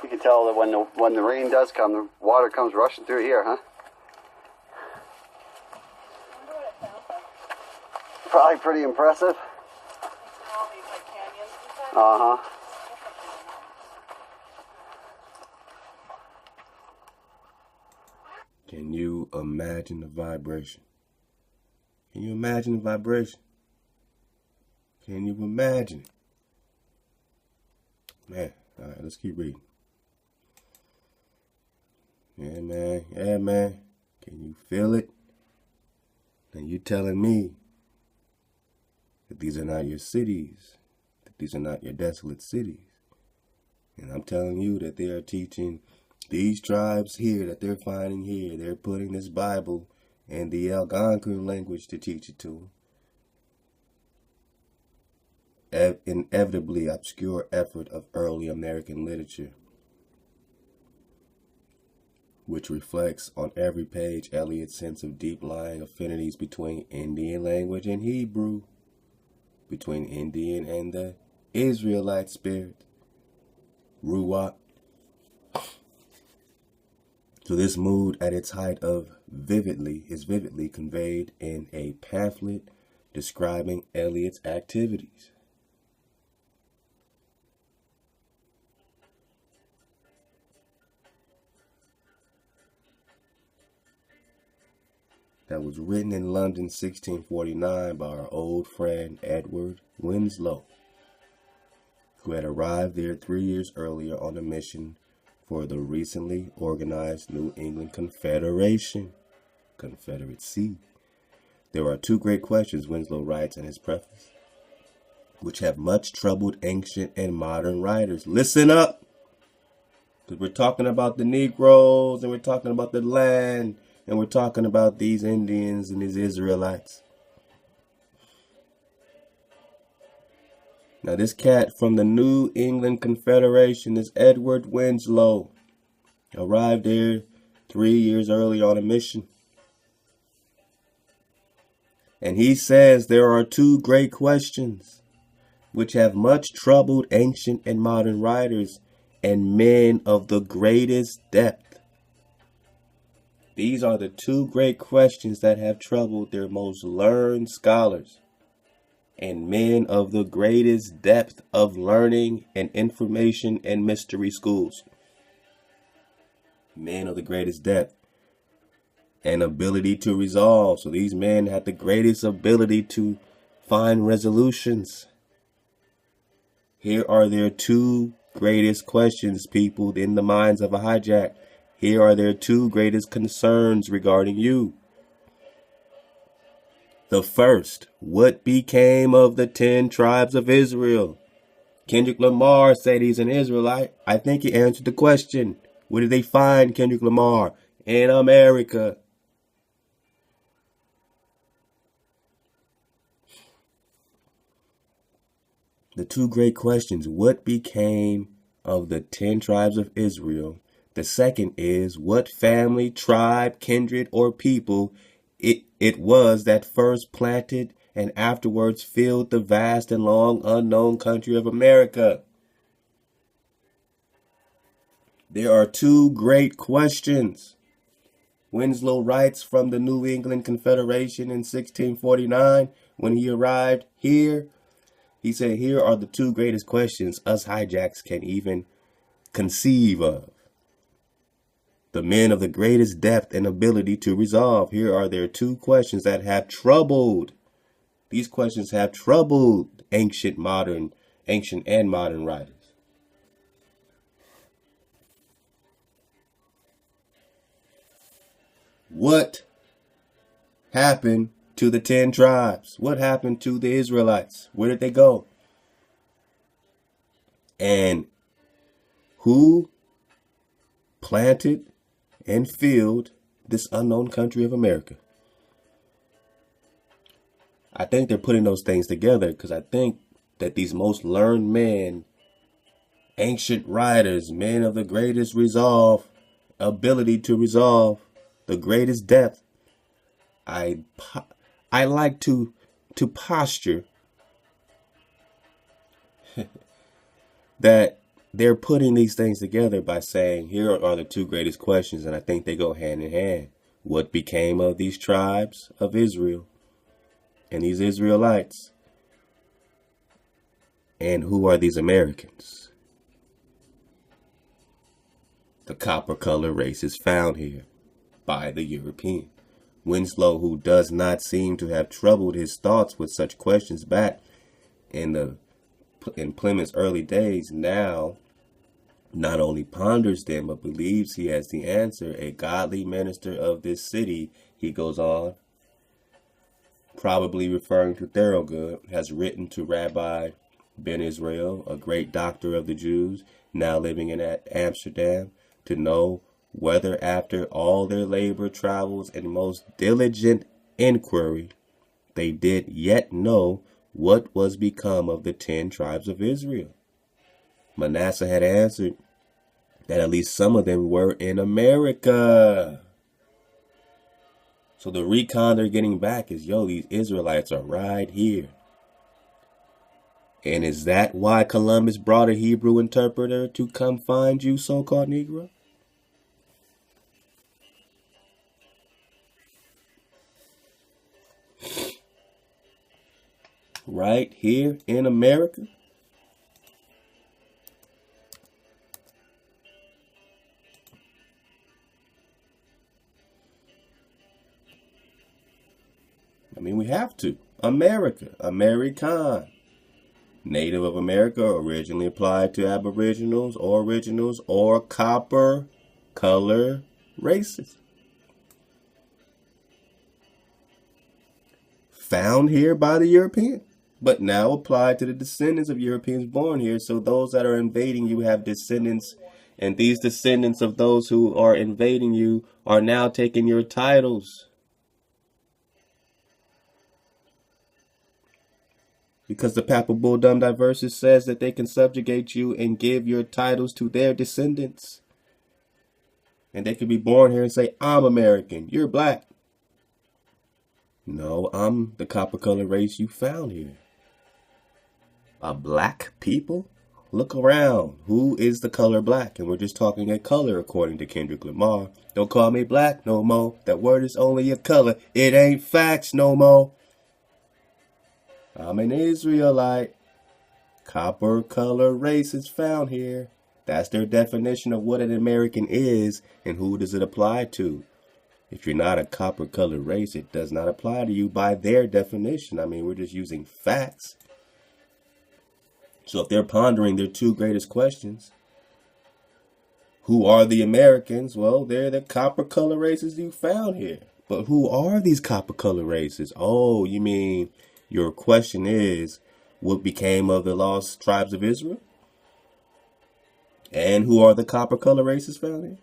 You can tell that when the rain does come, the water comes rushing through here, huh? I wonder what it sounds like. Probably pretty impressive. All these like canyons and stuff. Uh-huh. Can you imagine the vibration? Can you imagine the vibration? Can you imagine it? Man, all right, let's keep reading. Yeah, man. Yeah, man. Can you feel it? And you telling me that these are not your cities, that these are not your desolate cities. And I'm telling you that they are teaching these tribes here that they're finding here. They're putting this Bible in the Algonquin language to teach it to them. Inevitably obscure effort of early American literature, which reflects on every page Eliot's sense of deep-lying affinities between Indian language and Hebrew, between Indian and the Israelite spirit, Ruach. So this mood at its height is vividly conveyed in a pamphlet describing Eliot's activities. That was written in London 1649 by our old friend Edward Winslow, who had arrived there 3 years earlier on a mission for the recently organized New England Confederation, Confederacy. There are 2 great questions, Winslow writes in his preface, which have much troubled ancient and modern writers. Listen up! Because we're talking about the Negroes, and we're talking about the land, and we're talking about these Indians and these Israelites. Now, this cat from the New England Confederation is Edward Winslow. Arrived there 3 years early on a mission. And he says there are 2 great questions which have much troubled ancient and modern writers and men of the greatest depth. These are the 2 great questions that have troubled their most learned scholars and men of the greatest depth of learning and information and mystery schools. Men of the greatest depth and ability to resolve. So these men had the greatest ability to find resolutions. Here are their 2 greatest questions, people, in the minds of a hijack. Here are their 2 greatest concerns regarding you. The first, what became of the 10 tribes of Israel? Kendrick Lamar said he's an Israelite. I think he answered the question. Where did they find Kendrick Lamar? In America. The 2 great questions, what became of the 10 tribes of Israel? The second is, what family, tribe, kindred, or people it was that first planted and afterwards filled the vast and long unknown country of America? There are 2 great questions. Winslow writes from the New England Confederation in 1649 when he arrived here. He said, here are the 2 greatest questions us hijacks can even conceive of. The men of the greatest depth and ability to resolve. Here are their 2 questions that have troubled. These questions have troubled ancient and modern writers. What happened to the 10 tribes? What happened to the Israelites? Where did they go? And who planted and filled this unknown country of America? I think they're putting those things together because I think that these most learned men, ancient writers, men of the greatest resolve, ability to resolve, the greatest depth, I like to posture that they're putting these things together by saying, here are the two greatest questions, and I think they go hand in hand. What became of these tribes of Israel and these Israelites? And who are these Americans? The copper color race is found here by the European. Winslow, who does not seem to have troubled his thoughts with such questions back in Plymouth's early days, now not only ponders them, but believes he has the answer. A godly minister of this city, he goes on, probably referring to Thorogood, has written to Rabbi Ben Israel, a great doctor of the Jews, now living in Amsterdam, to know whether after all their labor, travels, and most diligent inquiry, they did yet know what was become of the 10 tribes of Israel. Manasseh had answered that at least some of them were in America. So the recon they're getting back is, yo, these Israelites are right here. And is that why Columbus brought a Hebrew interpreter to come find you, so-called Negro? Right here in America? I mean, we have to. America, Ame'rican. Native of America, originally applied to aboriginals or copper color races. Found here by the European, but now applied to the descendants of Europeans born here. So those that are invading you have descendants, and these descendants of those who are invading you are now taking your titles. Because the Papal Bull Diversas says that they can subjugate you and give your titles to their descendants. And they could be born here and say, I'm American, you're black. No, I'm the copper color race you found here. A black people? Look around. Who is the color black? And we're just talking a color according to Kendrick Lamar. Don't call me black no more. That word is only a color. It ain't facts no more. I'm an Israelite. Copper color race is found here. That's their definition of what an American is, and who does it apply to? If you're not a copper color race, it does not apply to you by their definition. I mean, we're just using facts. So if they're pondering their two greatest questions, who are the Americans? Well, they're the copper color races you found here. But who are these copper color races? Oh, you mean your question is, what became of the lost tribes of Israel? And who are the copper color races found here?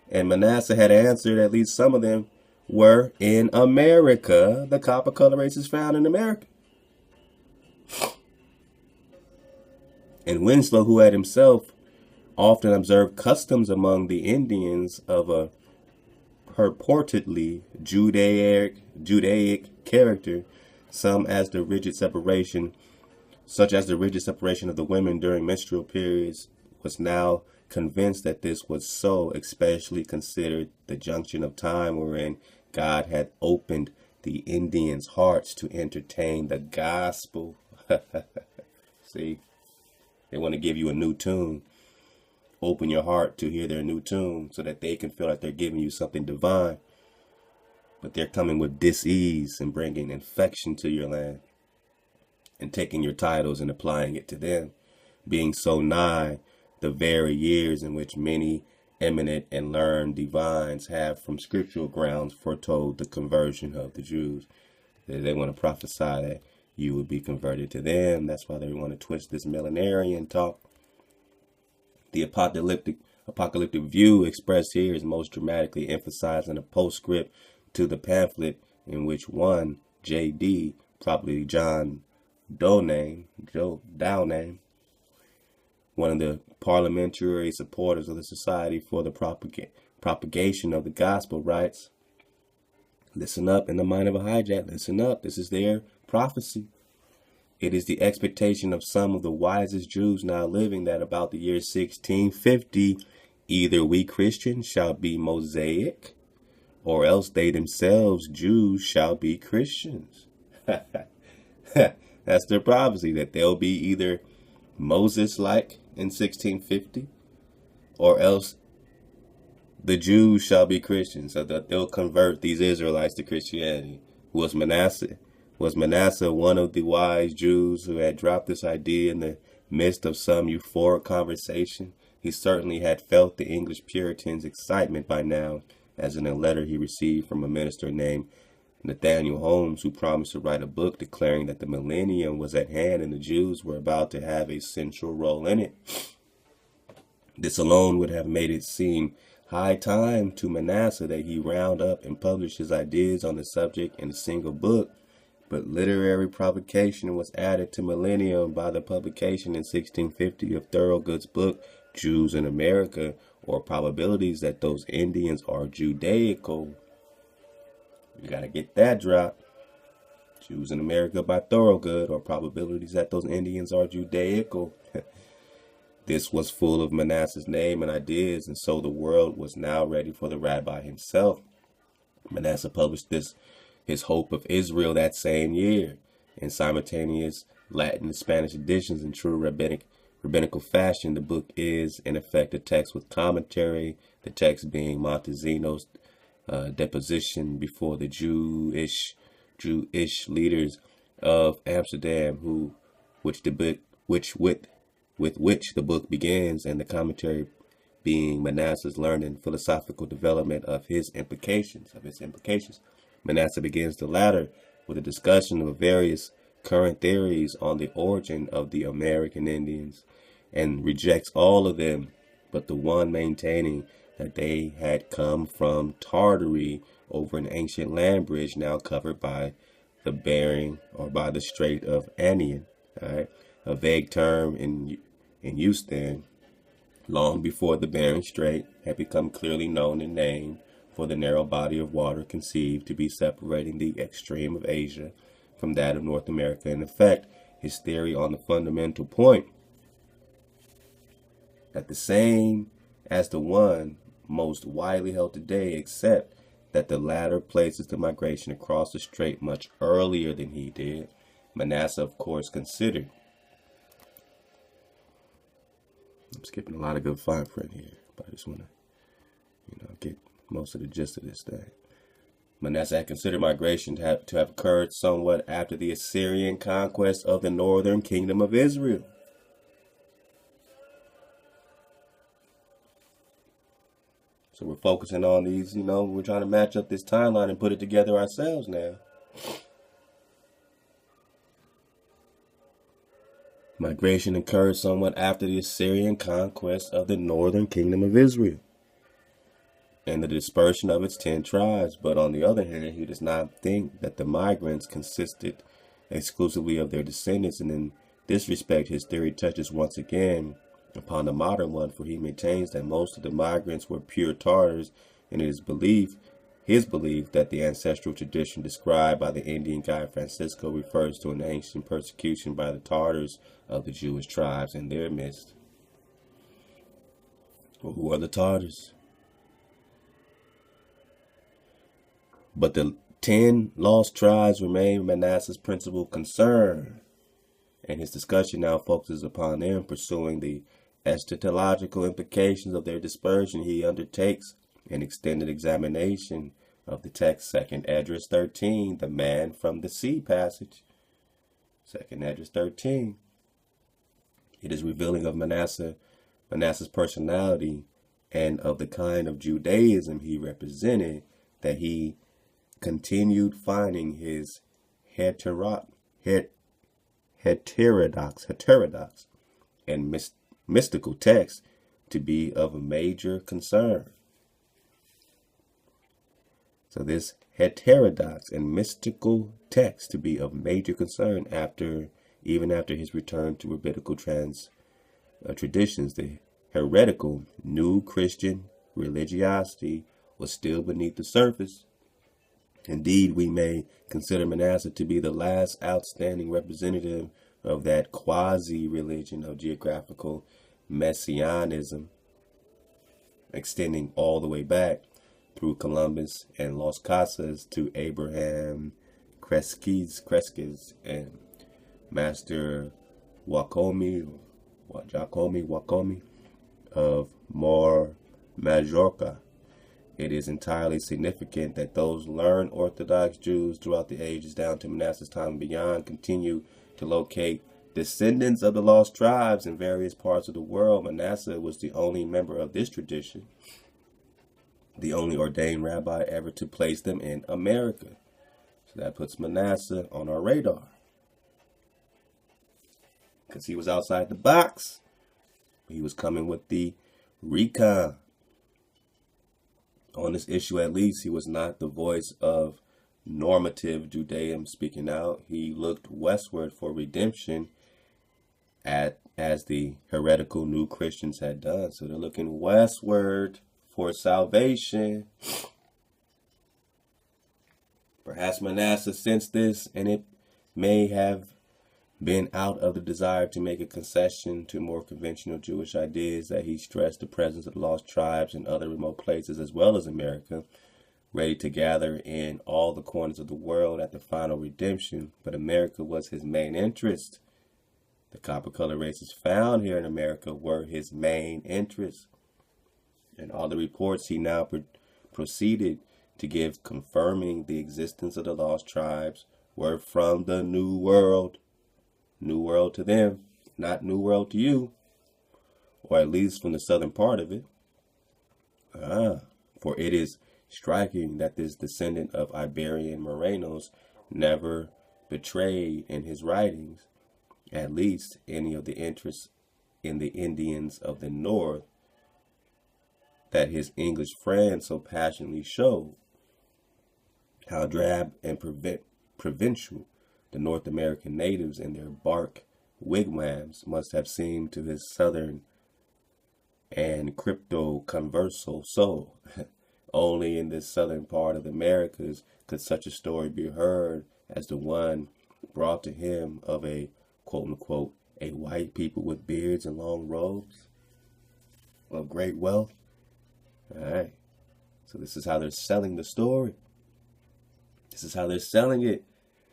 And Manasseh had answered at least some of them were in America. The copper color races found in America. And Winslow, who had himself often observed customs among the Indians of a purportedly Judaic character, such as the rigid separation of the women during menstrual periods, was now convinced that this was so, especially considered the junction of time wherein God had opened the Indians' hearts to entertain the gospel. See, they want to give you a new tune. Open your heart to hear their new tune so that they can feel like they're giving you something divine. But they're coming with dis-ease and bringing infection to your land. and taking your titles and applying it to them, being so nigh the very years in which many eminent and learned divines have from scriptural grounds foretold the conversion of the Jews. They want to prophesy that you would be converted to them. That's why they want to twist this millenarian talk. The apocalyptic view expressed here is most dramatically emphasized in a postscript to the pamphlet in which one J.D., probably John Downey, one of the parliamentary supporters of the Society for the Propagation of the Gospel, writes, "Listen up in the mind of a hijack. Listen up. This is their prophecy. It is the expectation of some of the wisest Jews now living that about the year 1650, either we Christians shall be Mosaic, or else they themselves, Jews, shall be Christians." That's their prophecy, that they'll be either Moses-like in 1650, or else the Jews shall be Christians, so that they'll convert these Israelites to Christianity. Was Manasseh one of the wise Jews who had dropped this idea in the midst of some euphoric conversation? He certainly had felt the English Puritans' excitement by now, as in a letter he received from a minister named Nathaniel Holmes, who promised to write a book declaring that the millennium was at hand and the Jews were about to have a central role in it. This alone would have made it seem high time to Manasseh that he round up and publish his ideas on the subject in a single book, but literary provocation was added to millennium by the publication in 1650 of Thorogood's book, Jews in America, or Probabilities that Those Indians Are Judaical. You gotta get that drop. Jews in America by Thorogood, or Probabilities that Those Indians Are Judaical. This was full of Manasseh's name and ideas, and so the world was now ready for the rabbi himself. Manasseh published his Hope of Israel that same year, in simultaneous Latin and Spanish editions in true rabbinical fashion. The book is, in effect, a text with commentary, the text being Montezinos' deposition before the Jewish leaders of Amsterdam, with which the book begins, and the commentary being Manasseh's learned and philosophical development of his implications. Manasseh begins the latter with a discussion of various current theories on the origin of the American Indians, and rejects all of them but the one maintaining that they had come from Tartary over an ancient land bridge now covered by the Bering, or by the Strait of Anian, a vague term in use then, long before the Bering Strait had become clearly known and named for the narrow body of water conceived to be separating the extreme of Asia from that of North America. In effect, his theory on the fundamental point that the same as the one most widely held today, except that the latter places the migration across the strait much earlier than he did, Manasseh, of course, considered. I'm skipping a lot of good fine print here, but I just want to, get most of the gist of this thing. Manasseh had considered migration to have occurred somewhat after the Assyrian conquest of the northern kingdom of Israel. So we're focusing on these, we're trying to match up this timeline and put it together ourselves now. Migration occurred somewhat after the Assyrian conquest of the northern kingdom of Israel and the dispersion of its 10 tribes. But on the other hand, he does not think that the migrants consisted exclusively of their descendants, and in this respect his theory touches once again upon the modern one, for he maintains that most of the migrants were pure Tartars, and it is his belief that the ancestral tradition described by the Indian guide Francisco refers to an ancient persecution by the Tartars of the Jewish tribes in their midst. Well, who are the Tartars? But the 10 lost tribes remain Manasseh's principal concern, and his discussion now focuses upon them. Pursuing the eschatological implications of their dispersion, he undertakes an extended examination of the text, 2nd Esdras 13, the man from the sea passage. Second address 13. It is revealing of Manasseh's personality and of the kind of Judaism he represented that he continued finding his heterodox and mystical texts to be of a major concern. So this heterodox and mystical text to be of major concern even after his return to rabbinical traditions, the heretical new Christian religiosity was still beneath the surface. Indeed, we may consider Manasseh to be the last outstanding representative of that quasi-religion of geographical messianism, extending all the way back through Columbus and Las Casas to Abraham Cresques and Master Jacomi of Majorca. It is entirely significant that those learned Orthodox Jews throughout the ages down to Manasseh's time and beyond continue to locate descendants of the lost tribes in various parts of the world. Manasseh was the only member of this tradition, the only ordained rabbi ever to place them in America. So that puts Manasseh on our radar, because he was outside the box. He was coming with the recon. On this issue, at least, he was not the voice of normative Judaism speaking out. He looked westward for redemption as the heretical new Christians had done. So they're looking westward for salvation. Perhaps Manasseh sensed this, and it may have been out of the desire to make a concession to more conventional Jewish ideas that he stressed the presence of the lost tribes in other remote places as well as America, ready to gather in all the corners of the world at the final redemption. But America was his main interest. The copper-colored races found here in America were his main interest. And all the reports he now proceeded to give confirming the existence of the lost tribes were from the New World. New World to them, not New World to you, or at least from the southern part of it. For it is striking that this descendant of Iberian Marranos never betrayed in his writings, at least any of the interest in the Indians of the North that his English friends so passionately showed. How drab and provincial the North American natives in their bark wigwams must have seemed to his southern and crypto-conversal soul. Only in this southern part of the Americas could such a story be heard as the one brought to him of a quote-unquote a white people with beards and long robes of great wealth. All right. So this is how they're selling the story. This is how they're selling it,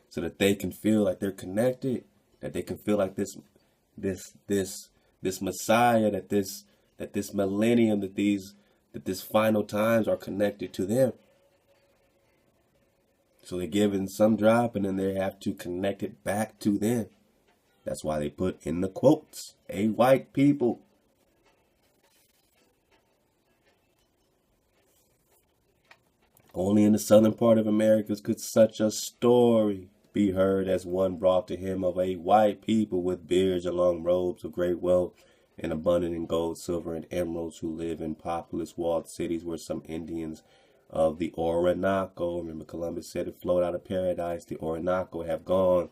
so that they can feel like they're connected, that they can feel like this Messiah, that this millennium, that this final times are connected to them. So they're given some drop, and then they have to connect it back to them. That's why they put in the quotes, a white people. Only in the southern part of America could such a story be heard as one brought to him of a white people with beards and long robes of great wealth and abundant in gold, silver, and emeralds, who live in populous walled cities where some Indians of the Orinoco, remember Columbus said it flowed out of paradise, the Orinoco have gone,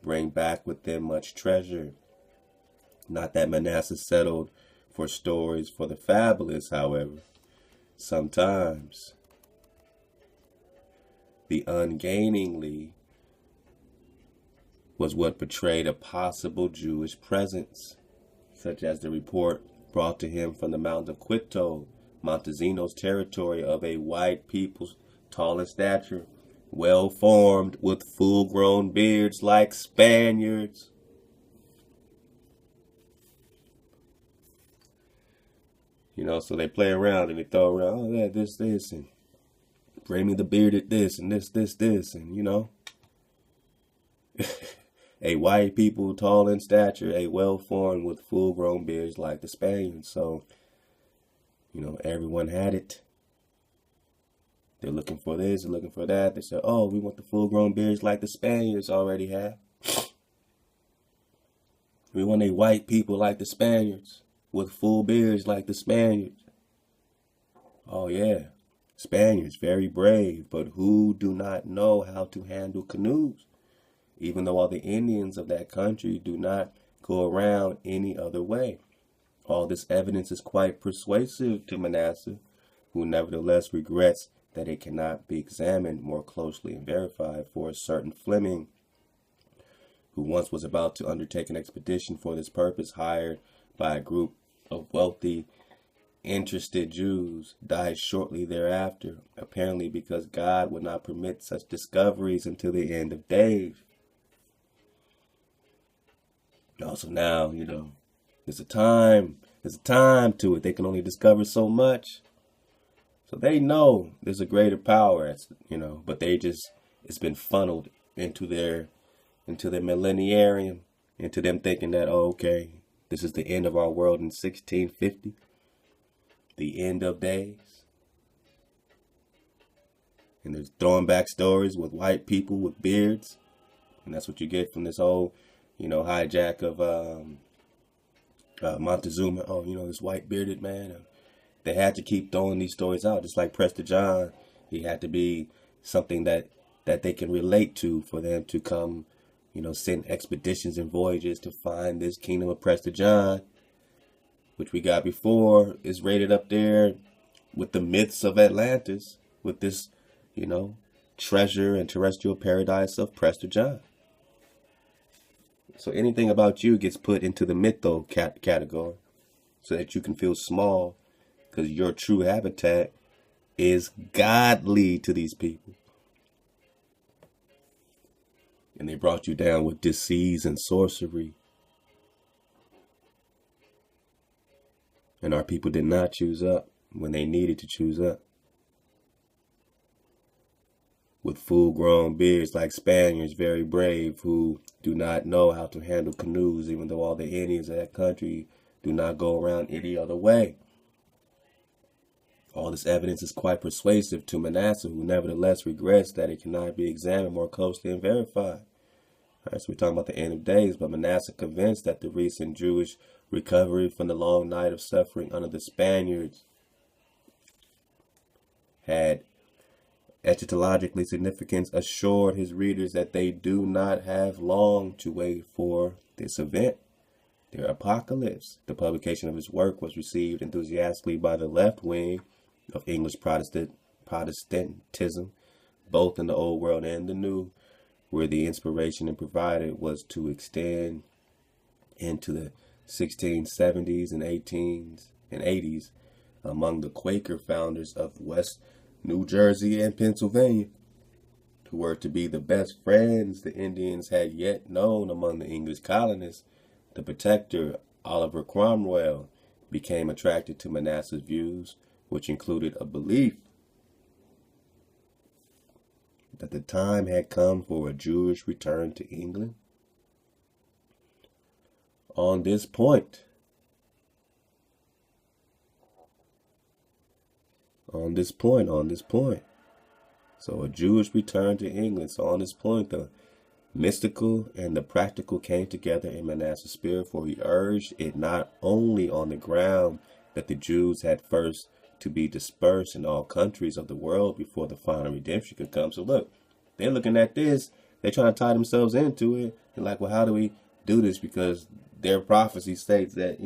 bring back with them much treasure. Not that Manasseh settled for stories for the fabulous, however. Sometimes the ungainingly was what portrayed a possible Jewish presence, such as the report brought to him from the mountain of Quito, Montezinos territory, of a white people tall in stature, well formed, with full-grown beards like Spaniards. You know, so they play around and they throw around, oh yeah, this, and bring me the bearded this, and this, and you know. a white people tall in stature, a well-formed with full-grown beards like the Spaniards. So, everyone had it. They're looking for this, they're looking for that. They said, oh, we want the full-grown beards like the Spaniards already have. We want a white people like the Spaniards with full beards like the Spaniards. Oh, yeah. Spaniards, very brave, but who do not know how to handle canoes, even though all the Indians of that country do not go around any other way. All this evidence is quite persuasive to Manasseh, who nevertheless regrets that it cannot be examined more closely and verified, for a certain Fleming, who once was about to undertake an expedition for this purpose, hired by a group of wealthy, interested Jews, died shortly thereafter, apparently because God would not permit such discoveries until the end of days. Also now, there's a time to it. They can only discover so much. So they know there's a greater power, but it's been funneled into their millenniarium, into them thinking that, oh, okay, this is the end of our world in 1650, the end of days. And there's throwing back stories with white people with beards. And that's what you get from this whole, hijack of Montezuma. Oh, this white bearded man. They had to keep throwing these stories out, just like Prester John. He had to be something that they can relate to for them to come, send expeditions and voyages to find this kingdom of Prester John, which we got before, is rated up there with the myths of Atlantis, with this, treasure and terrestrial paradise of Prester John. So anything about you gets put into the mytho category so that you can feel small, because your true habitat is godly to these people. And they brought you down with disease and sorcery. And our people did not choose up when they needed to choose up. With full-grown beards like Spaniards, very brave, who do not know how to handle canoes, even though all the Indians of that country do not go around any other way. All this evidence is quite persuasive to Manasseh, who nevertheless regrets that it cannot be examined more closely and verified. All right, so we're talking about the end of days, but Manasseh convinced that the recent Jewish recovery from the long night of suffering under the Spaniards had eschatologically significance, assured his readers that they do not have long to wait for this event, their apocalypse. The publication of his work was received enthusiastically by the left wing of English Protestantism, both in the Old World and the New, where the inspiration it provided was to extend into the 1670s and 18s and 80s among the Quaker founders of West New Jersey and Pennsylvania, who were to be the best friends the Indians had yet known among the English colonists. The protector, Oliver Cromwell, became attracted to Manasseh's views, which included a belief that the time had come for a Jewish return to England. On this point, So a Jewish return to England. So on this point, the mystical and the practical came together in Manasseh's spirit, for he urged it not only on the ground that the Jews had first to be dispersed in all countries of the world before the final redemption could come. So look, they're looking at this, they're trying to tie themselves into it. They're like, well, how do we do this? Because their prophecy states that,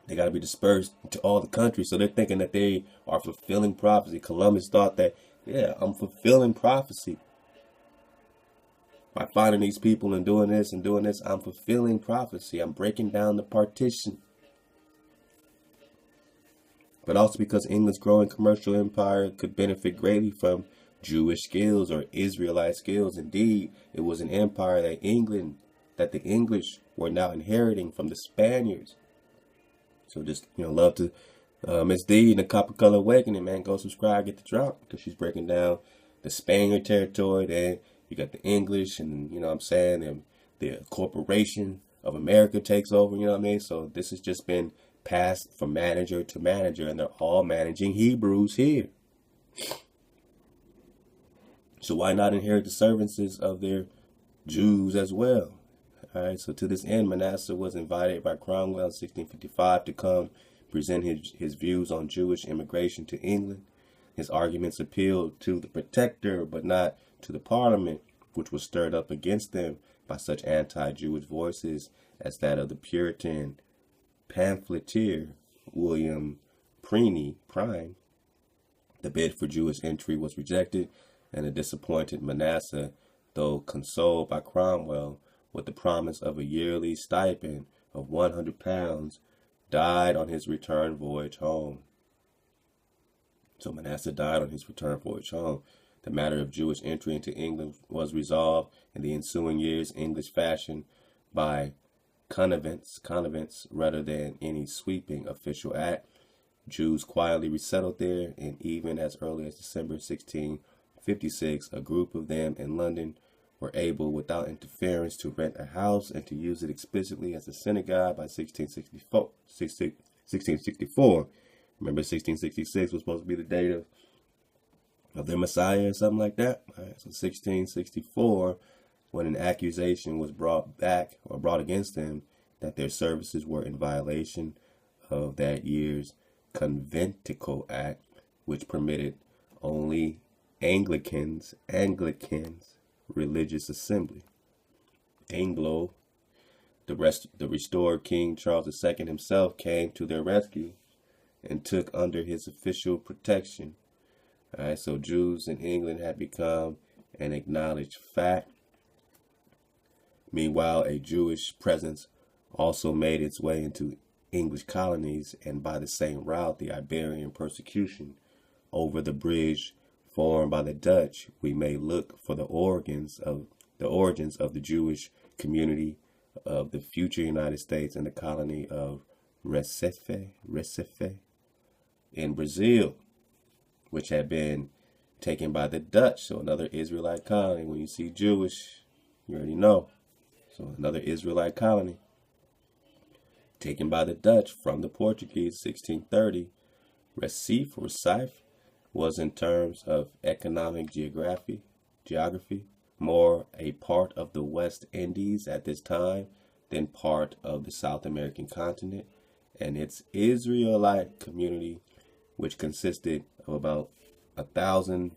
they got to be dispersed to all the countries. So they're thinking that they are fulfilling prophecy. Columbus thought that, yeah, I'm fulfilling prophecy. By finding these people and doing this, I'm fulfilling prophecy. I'm breaking down the partition. But also because England's growing commercial empire could benefit greatly from Jewish skills or Israelite skills. Indeed, it was an empire that the English were now inheriting from the Spaniards. So just, love to Miss D and the Copper Color Awakening, man. Go subscribe, get the drop, because she's breaking down the Spaniard territory. Then you got the English, and them the corporation of America takes over, you know what I mean? So this has just been passed from manager to manager, and they're all managing Hebrews here. So why not inherit the services of their Jews as well? All right, so to this end, Manasseh was invited by Cromwell in 1655 to come present his views on Jewish immigration to England. His arguments appealed to the Protector, but not to the Parliament, which was stirred up against them by such anti-Jewish voices as that of the Puritan pamphleteer William Prime. The bid for Jewish entry was rejected, and the disappointed Manasseh, though consoled by Cromwell with the promise of a yearly stipend of £100, died on his return voyage home. So Manasseh died on his return voyage home. The matter of Jewish entry into England was resolved in the ensuing years English fashion by connivance rather than any sweeping official act. Jews quietly resettled there, and even as early as December 1656, a group of them in London were able, without interference, to rent a house and to use it explicitly as a synagogue by 1664. Remember, 1666 was supposed to be the date of their Messiah or something like that. All right, so 1664, when an accusation was brought against them that their services were in violation of that year's Conventicle Act, which permitted only Anglicans religious assembly. Anglo, the restored King Charles II himself came to their rescue and took under his official protection. All right, so Jews in England had become an acknowledged fact. Meanwhile, a Jewish presence also made its way into English colonies, and by the same route, the Iberian persecution over the bridge formed by the Dutch, we may look for the origins of the Jewish community of the future United States and the colony of Recife in Brazil, which had been taken by the Dutch. So another Israelite colony. When you see Jewish, you already know. So another Israelite colony taken by the Dutch from the Portuguese, 1630. Recife was, in terms of economic geography, more a part of the West Indies at this time than part of the South American continent, and its Israelite community, which consisted of about 1,000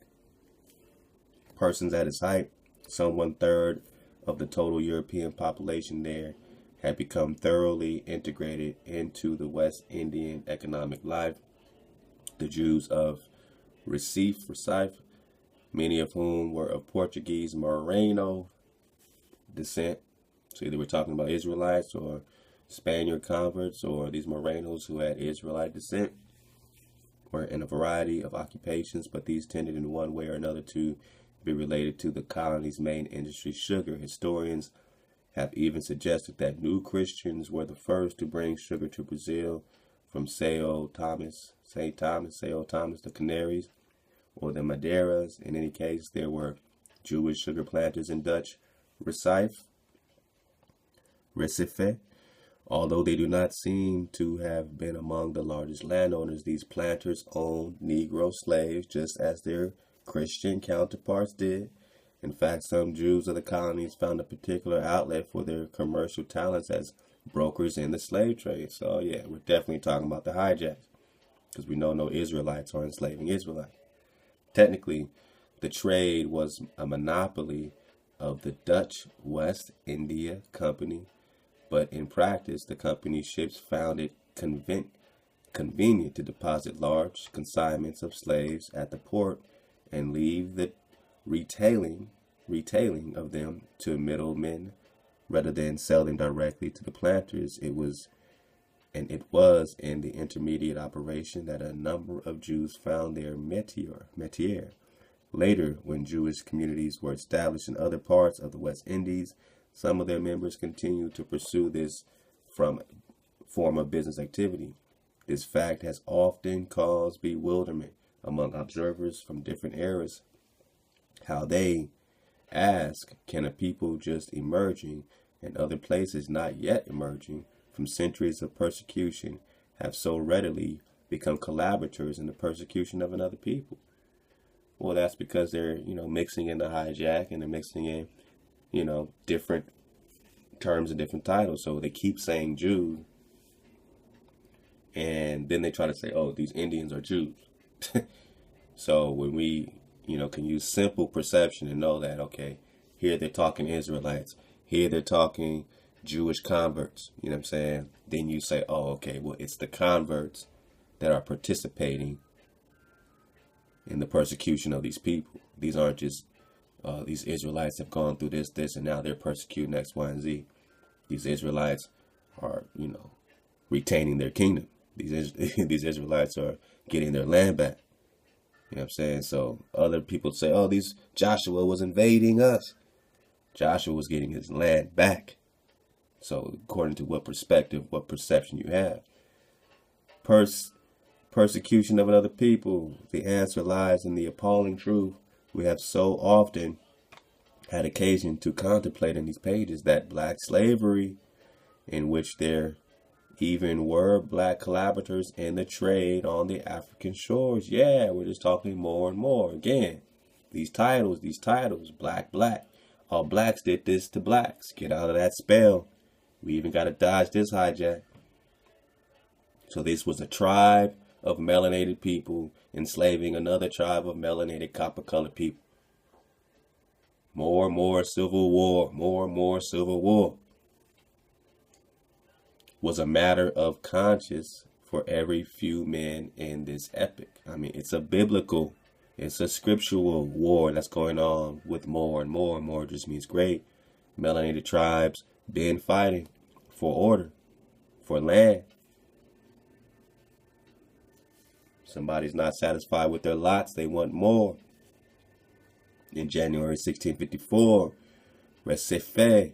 persons at its height, some 1/3 of the total European population there, had become thoroughly integrated into the West Indian economic life. The Jews of Recife, many of whom were of Portuguese Marrano descent. So either we're talking about Israelites or Spaniard converts, or these Marranos who had Israelite descent, were in a variety of occupations, but these tended in one way or another to be related to the colony's main industry, sugar. Historians have even suggested that new Christians were the first to bring sugar to Brazil from Sao Thomas, the Canaries, or the Madeiras. In any case, there were Jewish sugar planters in Dutch Recife. Although they do not seem to have been among the largest landowners, these planters owned Negro slaves just as their Christian counterparts did. In fact, some Jews of the colonies found a particular outlet for their commercial talents as brokers in the slave trade. So yeah, we're definitely talking about the hijacks, because we know no Israelites are enslaving Israelites. Technically, the trade was a monopoly of the Dutch West India Company, but in practice, the company's ships found it convenient to deposit large consignments of slaves at the port and leave the retailing of them to middlemen rather than sell them directly to the planters. It was in the intermediate operation that a number of Jews found their métier. Later, when Jewish communities were established in other parts of the West Indies, some of their members continued to pursue this form of business activity. This fact has often caused bewilderment among observers from different eras. How they ask, can a people just emerging and other places not yet emerging from centuries of persecution have so readily become collaborators in the persecution of another people? Well, that's because they're, mixing in the hijack, and they're mixing in, different terms and different titles. So they keep saying Jew, and then they try to say, oh, these Indians are Jews. So when we, can use simple perception and know that, okay, here they're talking Israelites, here they're talking Jewish converts, you know what I'm saying? Then you say, oh, okay, well, it's the converts that are participating in the persecution of these people. These aren't just, these Israelites have gone through this, and now they're persecuting X, Y, and Z. These Israelites are, retaining their kingdom. These Israelites are getting their land back. You know what I'm saying? So other people say, oh, Joshua was invading us. Joshua was getting his land back. So according to what perspective, what perception you have. Persecution of another people, the answer lies in the appalling truth we have so often had occasion to contemplate in these pages, that black slavery, in which there even were black collaborators in the trade on the African shores. Yeah, we're just talking more and more. Again, these titles, black. All blacks did this to blacks. Get out of that spell. We even got to dodge this hijack. So this was a tribe of melanated people enslaving another tribe of melanated copper-colored people. More and more civil war. Was a matter of conscience for every few men in this epic. I mean, it's a scriptural war that's going on with more and more. And more just means great. Melanated tribes been fighting for order, for land. Somebody's not satisfied with their lots, they want more. In January 1654, Recife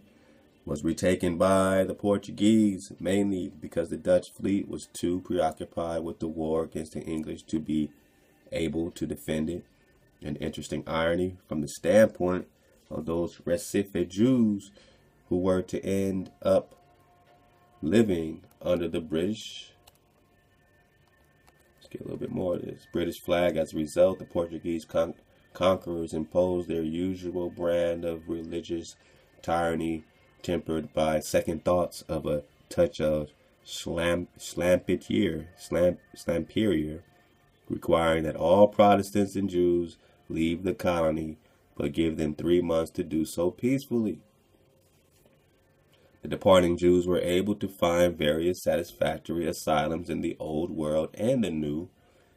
was retaken by the Portuguese, mainly because the Dutch fleet was too preoccupied with the war against the English to be able to defend it. An interesting irony from the standpoint of those Recife Jews who were to end up living under the British. Let's get a little bit more of this. British flag. As a result, the Portuguese conquerors imposed their usual brand of religious tyranny, tempered by second thoughts of a touch of slamperier, requiring that all Protestants and Jews leave the colony, but give them 3 months to do so peacefully. The departing Jews were able to find various satisfactory asylums in the Old World and the New.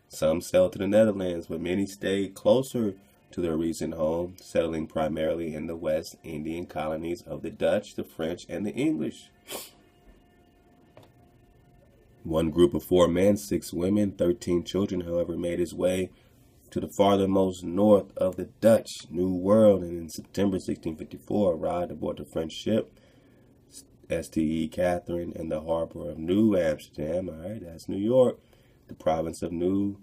Some sailed to the Netherlands, but many stayed closer to their recent home, settling primarily in the West Indian colonies of the Dutch, the French, and the English. One group of 4 men, 6 women, 13 children, however, made its way to the farthermost north of the Dutch New World, and in September 1654 arrived aboard the French ship Ste. Catherine in the harbor of New Amsterdam. All right, that's New York, the province of New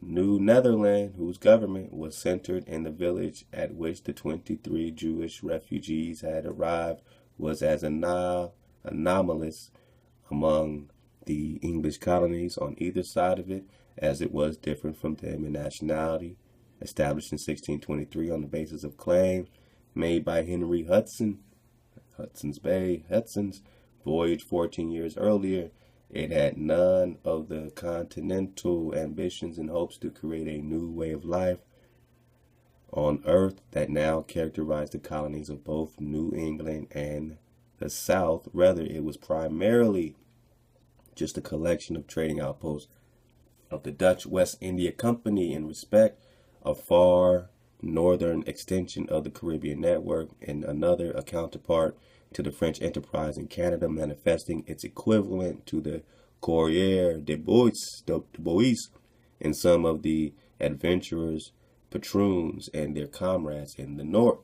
Netherland, whose government was centered in the village at which the 23 Jewish refugees had arrived, was as anomalous among the English colonies on either side of it as it was different from them in nationality. Established in 1623 on the basis of claim made by Henry Hudson's voyage 14 years earlier, it had none of the continental ambitions and hopes to create a new way of life on earth that now characterized the colonies of both New England and the South. Rather, it was primarily just a collection of trading outposts of the Dutch West India Company in respect of far northern extension of the Caribbean network, and another a counterpart to the French enterprise in Canada, manifesting its equivalent to the Courrier de Bois in some of the adventurers, patroons, and their comrades in the north.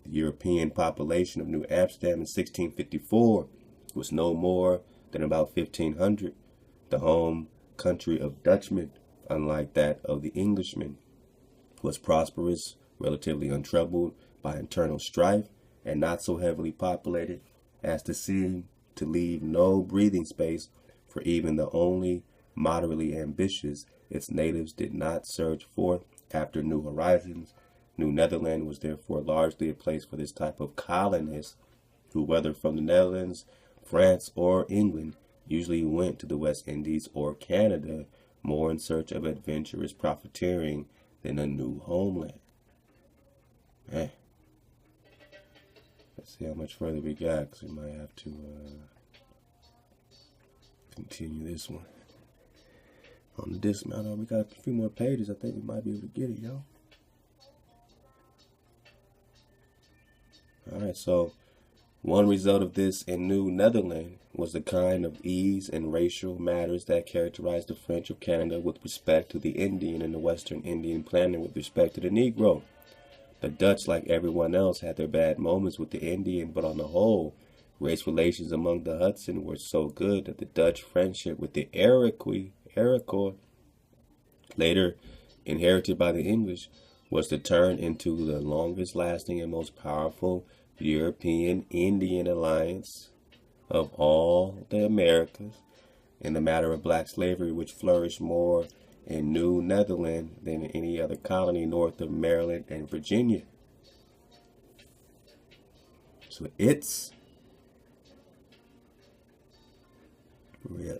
The European population of New Amsterdam in 1654 was no more than about 1,500. The home country of Dutchmen, unlike that of the Englishmen, was prosperous, relatively untroubled by internal strife. and not so heavily populated as to seem to leave no breathing space for even the only moderately ambitious, its natives did not surge forth after new horizons. New Netherland was therefore largely a place for this type of colonist who, whether from the Netherlands, France, or England, usually went to the West Indies or Canada more in search of adventurous profiteering than a new homeland. Man. Let's see how much further we got, because we might have to continue this one. On the dismount, we got a few more pages. I think we might be able to get it, yo. Alright, so one result of this in New Netherland was the kind of ease in racial matters that characterized the French of Canada with respect to the Indian and the Western Indian planter with respect to the Negro. The Dutch, like everyone else, had their bad moments with the Indian, but on the whole, race relations among the Hudson were so good that the Dutch friendship with the Iroquois, later inherited by the English, was to turn into the longest lasting and most powerful European Indian alliance of all the Americas in the matter of black slavery, which flourished more in New Netherland than in any other colony north of Maryland and Virginia. So it's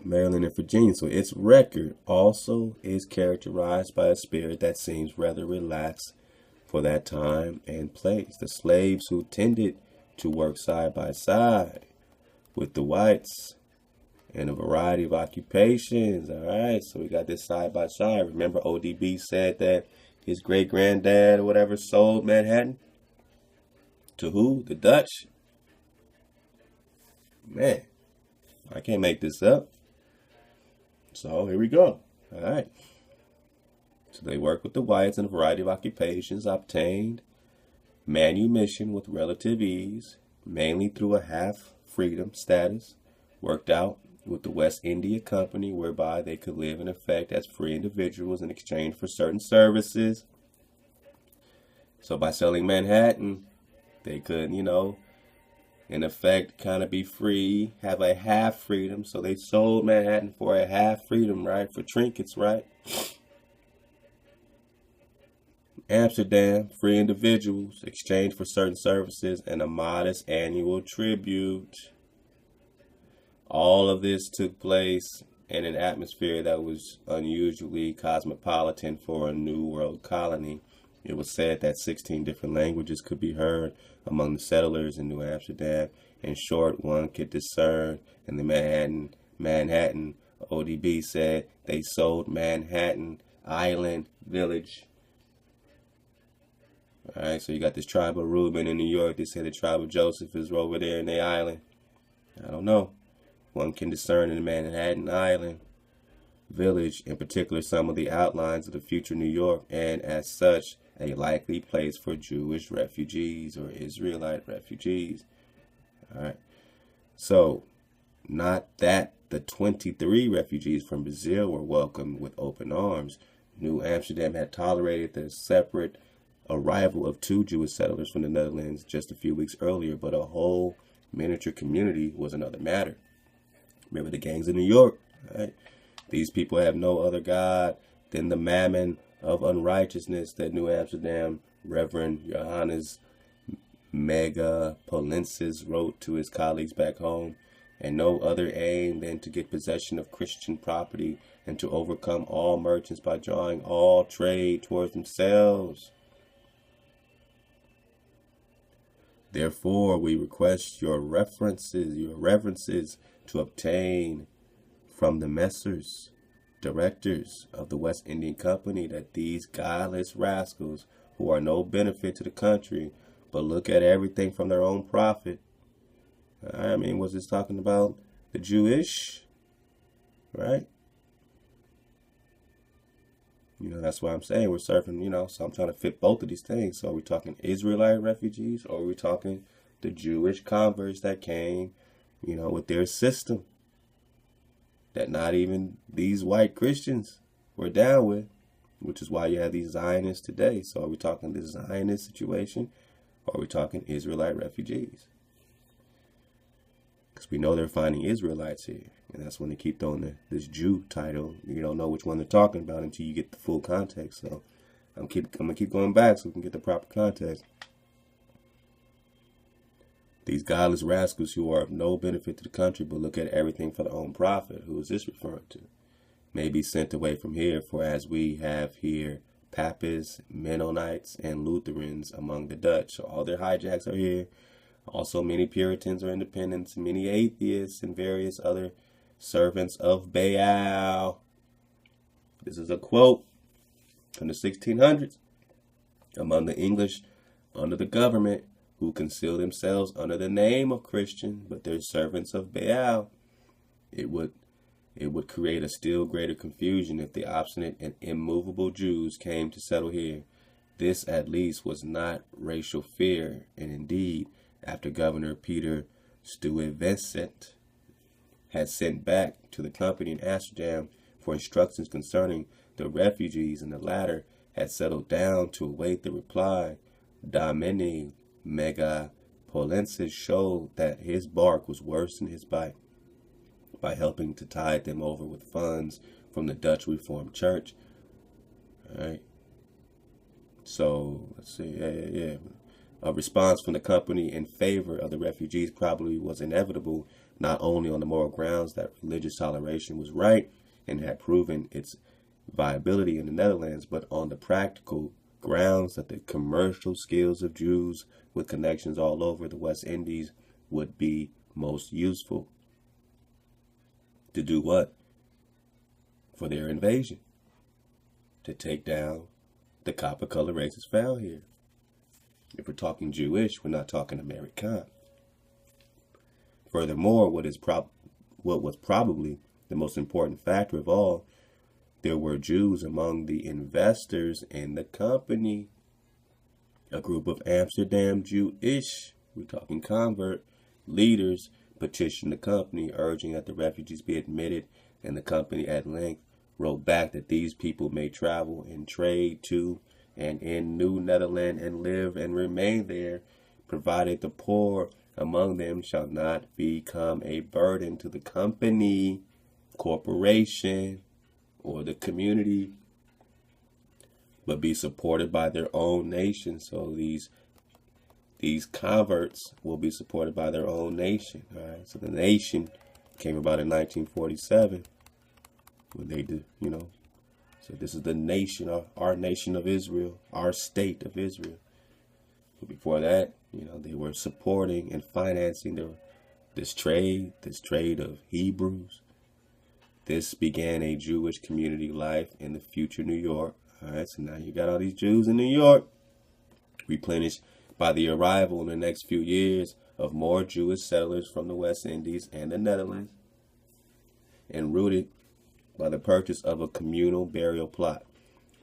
Maryland and Virginia. So its record also is characterized by a spirit that seems rather relaxed for that time and place. The slaves who tended to work side by side with the whites in a variety of occupations. All right, so we got this side by side. Remember, ODB said that his great granddad or whatever sold Manhattan to who? The Dutch. Man, I can't make this up. So here we go. All right. So they worked with the whites in a variety of occupations, obtained manumission with relative ease, mainly through a half-freedom status, worked out with the West India Company, whereby they could live in effect as free individuals in exchange for certain services. So by selling Manhattan, they could, in effect, kind of be free, have a half freedom. So they sold Manhattan for a half freedom, right? For trinkets, right? Amsterdam, free individuals, exchange for certain services and a modest annual tribute. All of this took place in an atmosphere that was unusually cosmopolitan for a New World colony. It was said that 16 different languages could be heard among the settlers in New Amsterdam. In short, one could discern in the Manhattan, ODB said they sold Manhattan Island Village. All right, so you got this tribe of Reuben in New York. They say the tribe of Joseph is over there in the island. I don't know. One can discern in the Manhattan Island Village, in particular, some of the outlines of the future New York, and as such, a likely place for Jewish refugees or Israelite refugees. All right. So, not that the 23 refugees from Brazil were welcomed with open arms. New Amsterdam had tolerated the separate arrival of 2 Jewish settlers from the Netherlands just a few weeks earlier, but a whole miniature community was another matter. Remember the gangs in New York, right? These people have no other God than the mammon of unrighteousness that New Amsterdam Reverend Johannes Megapolensis wrote to his colleagues back home, and no other aim than to get possession of Christian property and to overcome all merchants by drawing all trade towards themselves. Therefore, we request your reverences to obtain from the Messrs, directors of the West Indian Company, that these guileless rascals, who are no benefit to the country, but look at everything from their own profit. I mean, was this talking about the Jewish? Right? That's why I'm saying we're surfing, so I'm trying to fit both of these things. So are we talking Israelite refugees, or are we talking the Jewish converts that came, with their system that not even these white Christians were down with, which is why you have these Zionists today. So are we talking the Zionist situation, Or are we talking Israelite refugees? Because we know they're finding Israelites here. And that's when they keep throwing this Jew title. You don't know which one they're talking about until you get the full context. So I'm going to keep going back so we can get the proper context. These godless rascals who are of no benefit to the country but look at everything for their own profit. Who is this referring to? May be sent away from here, for as we have here Papists, Mennonites, and Lutherans among the Dutch. So all their hijacks are here. Also many Puritans or independents, many atheists, and various other servants of Baal. This is a quote from the 1600s. Among the English under the government, who conceal themselves under the name of Christian, but they're servants of Baal. It would create a still greater confusion if the obstinate and immovable Jews came to settle here. This, at least, was not racial fear, and indeed, after Governor Peter Stuyvesant had sent back to the company in Amsterdam for instructions concerning the refugees, and the latter had settled down to await the reply, Domini Megapolensis showed that his bark was worse than his bite by helping to tide them over with funds from the Dutch Reformed Church. All right. So, let's see. A response from the company in favor of the refugees probably was inevitable, not only on the moral grounds that religious toleration was right and had proven its viability in the Netherlands, but on the practical grounds that the commercial skills of Jews with connections all over the West Indies would be most useful. To do what? For their invasion. To take down the copper-colored races found here. If we're talking Jewish, we're not talking Ame'rican. Furthermore, what was probably the most important factor of all, there were Jews among the investors in the company. A group of Amsterdam Jewish, we're talking convert, leaders petitioned the company, urging that the refugees be admitted, and the company at length wrote back that these people may travel and trade to and in New Netherland and live and remain there, provided the poor among them shall not become a burden to the company, corporation, or the community, but be supported by their own nation. So these converts will be supported by their own nation. All right. So the nation came about in 1947 when they did, So this is the nation, our nation of Israel, our state of Israel. But before that, they were supporting and financing this trade of Hebrews. This began a Jewish community life in the future New York. All right, so now you got all these Jews in New York, replenished by the arrival in the next few years of more Jewish settlers from the West Indies and the Netherlands, and rooted by the purchase of a communal burial plot,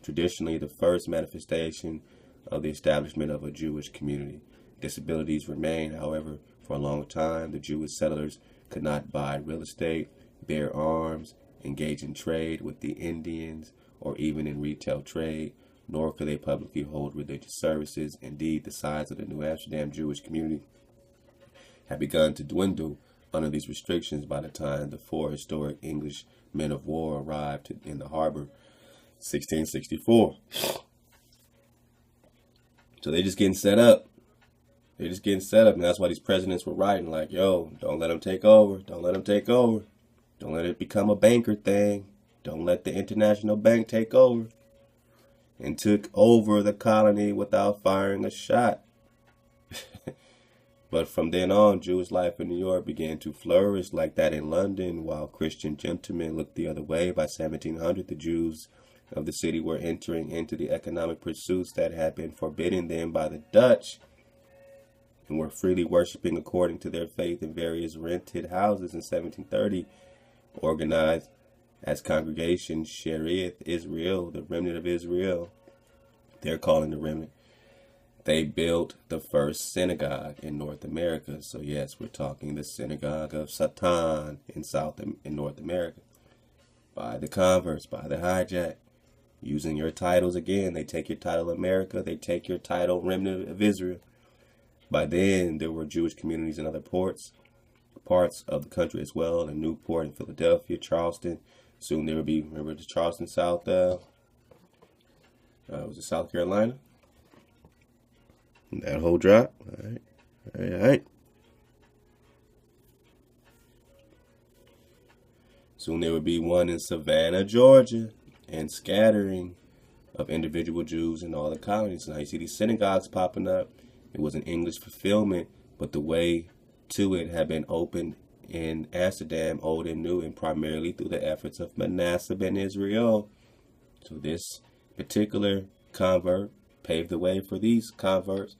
traditionally the first manifestation of the establishment of a Jewish community. Disabilities remain, however, for a long time. The Jewish settlers could not buy real estate, bear arms, engage in trade with the Indians, or even in retail trade, nor could they publicly hold religious services. Indeed, the size of the New Amsterdam Jewish community had begun to dwindle under these restrictions by the time the 4 historic English men of war arrived in the harbor, 1664. So they're just getting set up. And that's why these presidents were writing like, yo, don't let them take over. Don't let them take over. Don't let it become a banker thing. Don't let the international bank take over. And took over the colony without firing a shot. But from then on, Jewish life in New York began to flourish like that in London, while Christian gentlemen looked the other way. By 1700, the Jews of the city were entering into the economic pursuits that had been forbidden them by the Dutch, and were freely worshiping according to their faith in various rented houses. In 1730, organized as Congregation Sheriath Israel, the remnant of Israel, they're calling the remnant, they built the first synagogue in North America. So yes, we're talking the synagogue of Satan in North America. By the converts, by the hijack, using your titles again. They take your title America, they take your title remnant of Israel. By then, there were Jewish communities in other parts of the country as well, in Newport and Philadelphia, Charleston. Soon there would be, remember the Charleston, was it South Carolina? That whole drop. All right. Soon there would be one in Savannah, Georgia, and scattering of individual Jews in all the colonies. Now you see these synagogues popping up. It was an English fulfillment, but the way to it had been opened in Amsterdam, old and new, and primarily through the efforts of Manasseh ben Israel. So this particular convert paved the way for these converts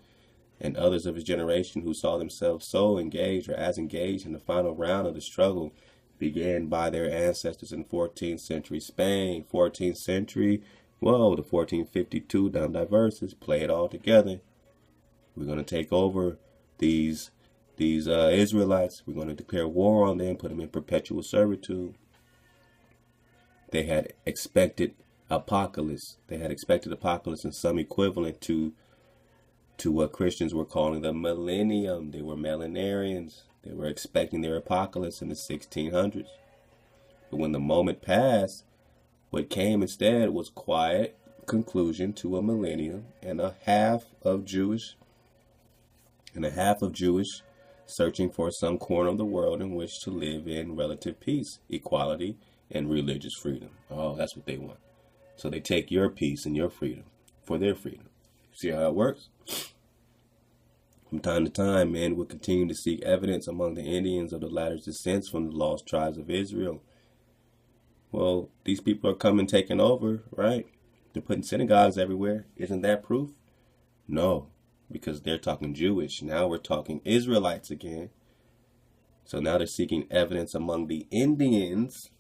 and others of his generation who saw themselves so engaged or as engaged in the final round of the struggle began by their ancestors in 14th century Spain. 14th century, the 1452 down Diversas, play it all together. We're going to take over these Israelites. We're going to declare war on them, put them in perpetual servitude. They had expected apocalypse. They had expected apocalypse in some equivalent to what Christians were calling the millennium. They were millenarians. They were expecting their apocalypse in the 1600s. But when the moment passed, what came instead was quiet conclusion to a millennium and a half of Jewish searching for some corner of the world in which to live in relative peace, equality, and religious freedom. Oh, that's what they want. So they take your peace and your freedom for their freedom. See how it works? From time to time, men would continue to seek evidence among the Indians of the latter's descents from the lost tribes of Israel. Well, these people are coming, taking over, right? They're putting synagogues everywhere. Isn't that proof? No, because they're talking Jewish. Now we're talking Israelites again. So now they're seeking evidence among the Indians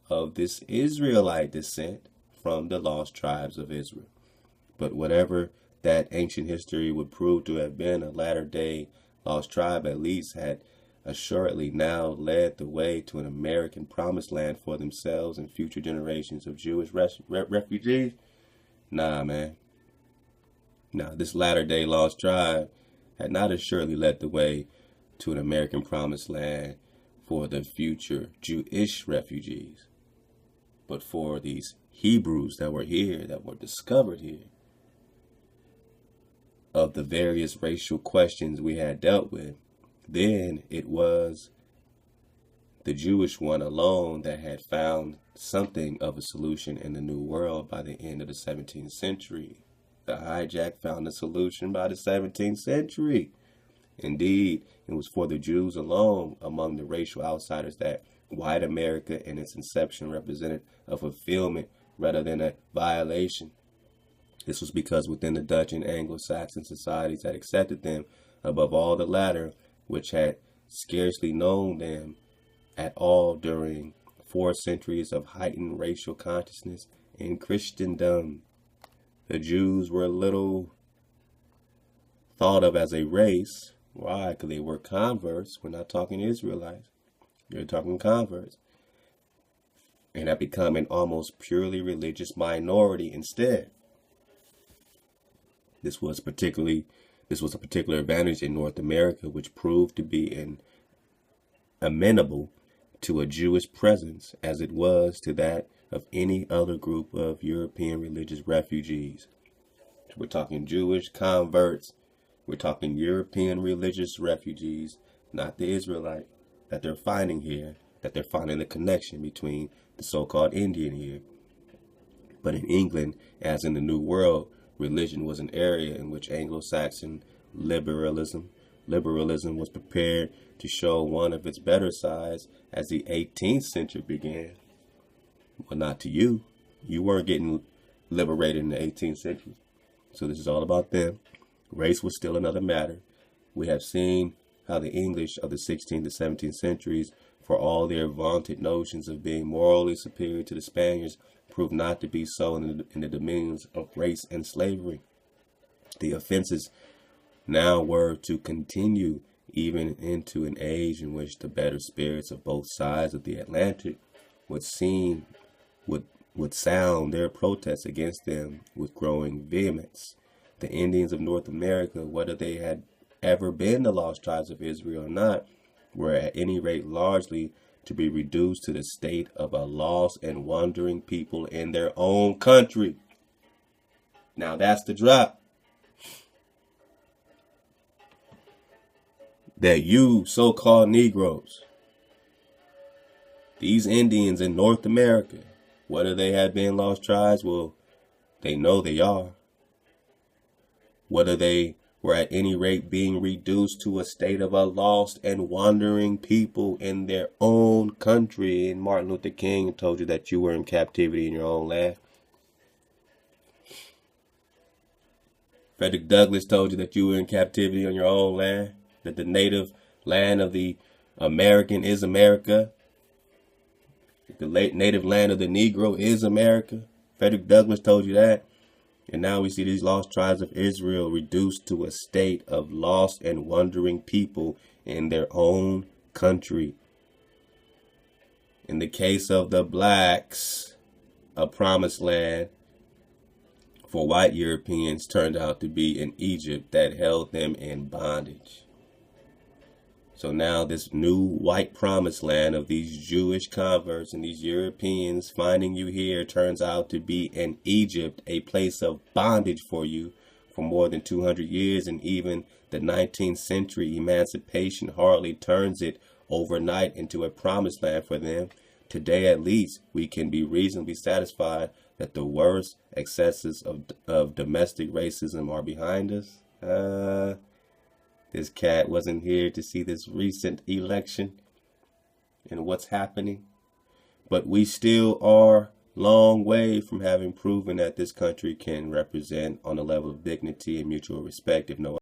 of this Israelite descent from the lost tribes of Israel. But whatever that ancient history would prove to have been, a latter-day lost tribe at least had assuredly now led the way to an American promised land for themselves and future generations of Jewish refugees. Nah, man. Nah, this latter-day lost tribe had not assuredly led the way to an American promised land for the future Jewish refugees, but for these Hebrews that were here, that were discovered here. Of the various racial questions we had dealt with, then it was the Jewish one alone that had found something of a solution in the New World by the end of the 17th century. The hijack found a solution by the 17th century. Indeed, it was for the Jews alone among the racial outsiders that white America in its inception represented a fulfillment rather than a violation. This was because within the Dutch and Anglo-Saxon societies that accepted them above all the latter, which had scarcely known them at all during 4 centuries of heightened racial consciousness in Christendom, the Jews were little thought of as a race. Why? Because they were converts. We're not talking Israelites. You're talking converts. And have become an almost purely religious minority instead. This was a particular advantage in North America, which proved to be amenable to a Jewish presence as it was to that of any other group of European religious refugees. So we're talking Jewish converts. We're talking European religious refugees, not the Israelite that they're finding here, that they're finding the connection between the so-called Indian here. But in England, as in the New World, religion was an area in which Anglo-Saxon liberalism was prepared to show one of its better sides as the 18th century began. Well, not to you. You weren't getting liberated in the 18th century. So this is all about them. Race was still another matter. We have seen how the English of the 16th to 17th centuries, for all their vaunted notions of being morally superior to the Spaniards, proved not to be so in the dominions of race and slavery. The offenses now were to continue even into an age in which the better spirits of both sides of the Atlantic would sound their protests against them with growing vehemence. The Indians of North America, whether they had ever been the lost tribes of Israel or not, were at any rate largely to be reduced to the state of a lost and wandering people in their own country. Now that's the drop. That you so-called Negroes, these Indians in North America, whether they have been lost tribes, well, they know they are. Whether they were at any rate being reduced to a state of a lost and wandering people in their own country. And Martin Luther King told you that you were in captivity in your own land. Frederick Douglass told you that you were in captivity on your own land, that the native land of the American is America. The native land of the Negro is America. Frederick Douglass told you that. And now we see these lost tribes of Israel reduced to a state of lost and wandering people in their own country. In the case of the blacks, a promised land for white Europeans turned out to be in Egypt that held them in bondage. So now this new white promised land of these Jewish converts and these Europeans finding you here turns out to be in Egypt, a place of bondage for you for more than 200 years. And even the 19th century emancipation hardly turns it overnight into a promised land for them. Today, at least, we can be reasonably satisfied that the worst excesses of domestic racism are behind us. This cat wasn't here to see this recent election and what's happening. But we still are long way from having proven that this country can represent on a level of dignity and mutual respect, if no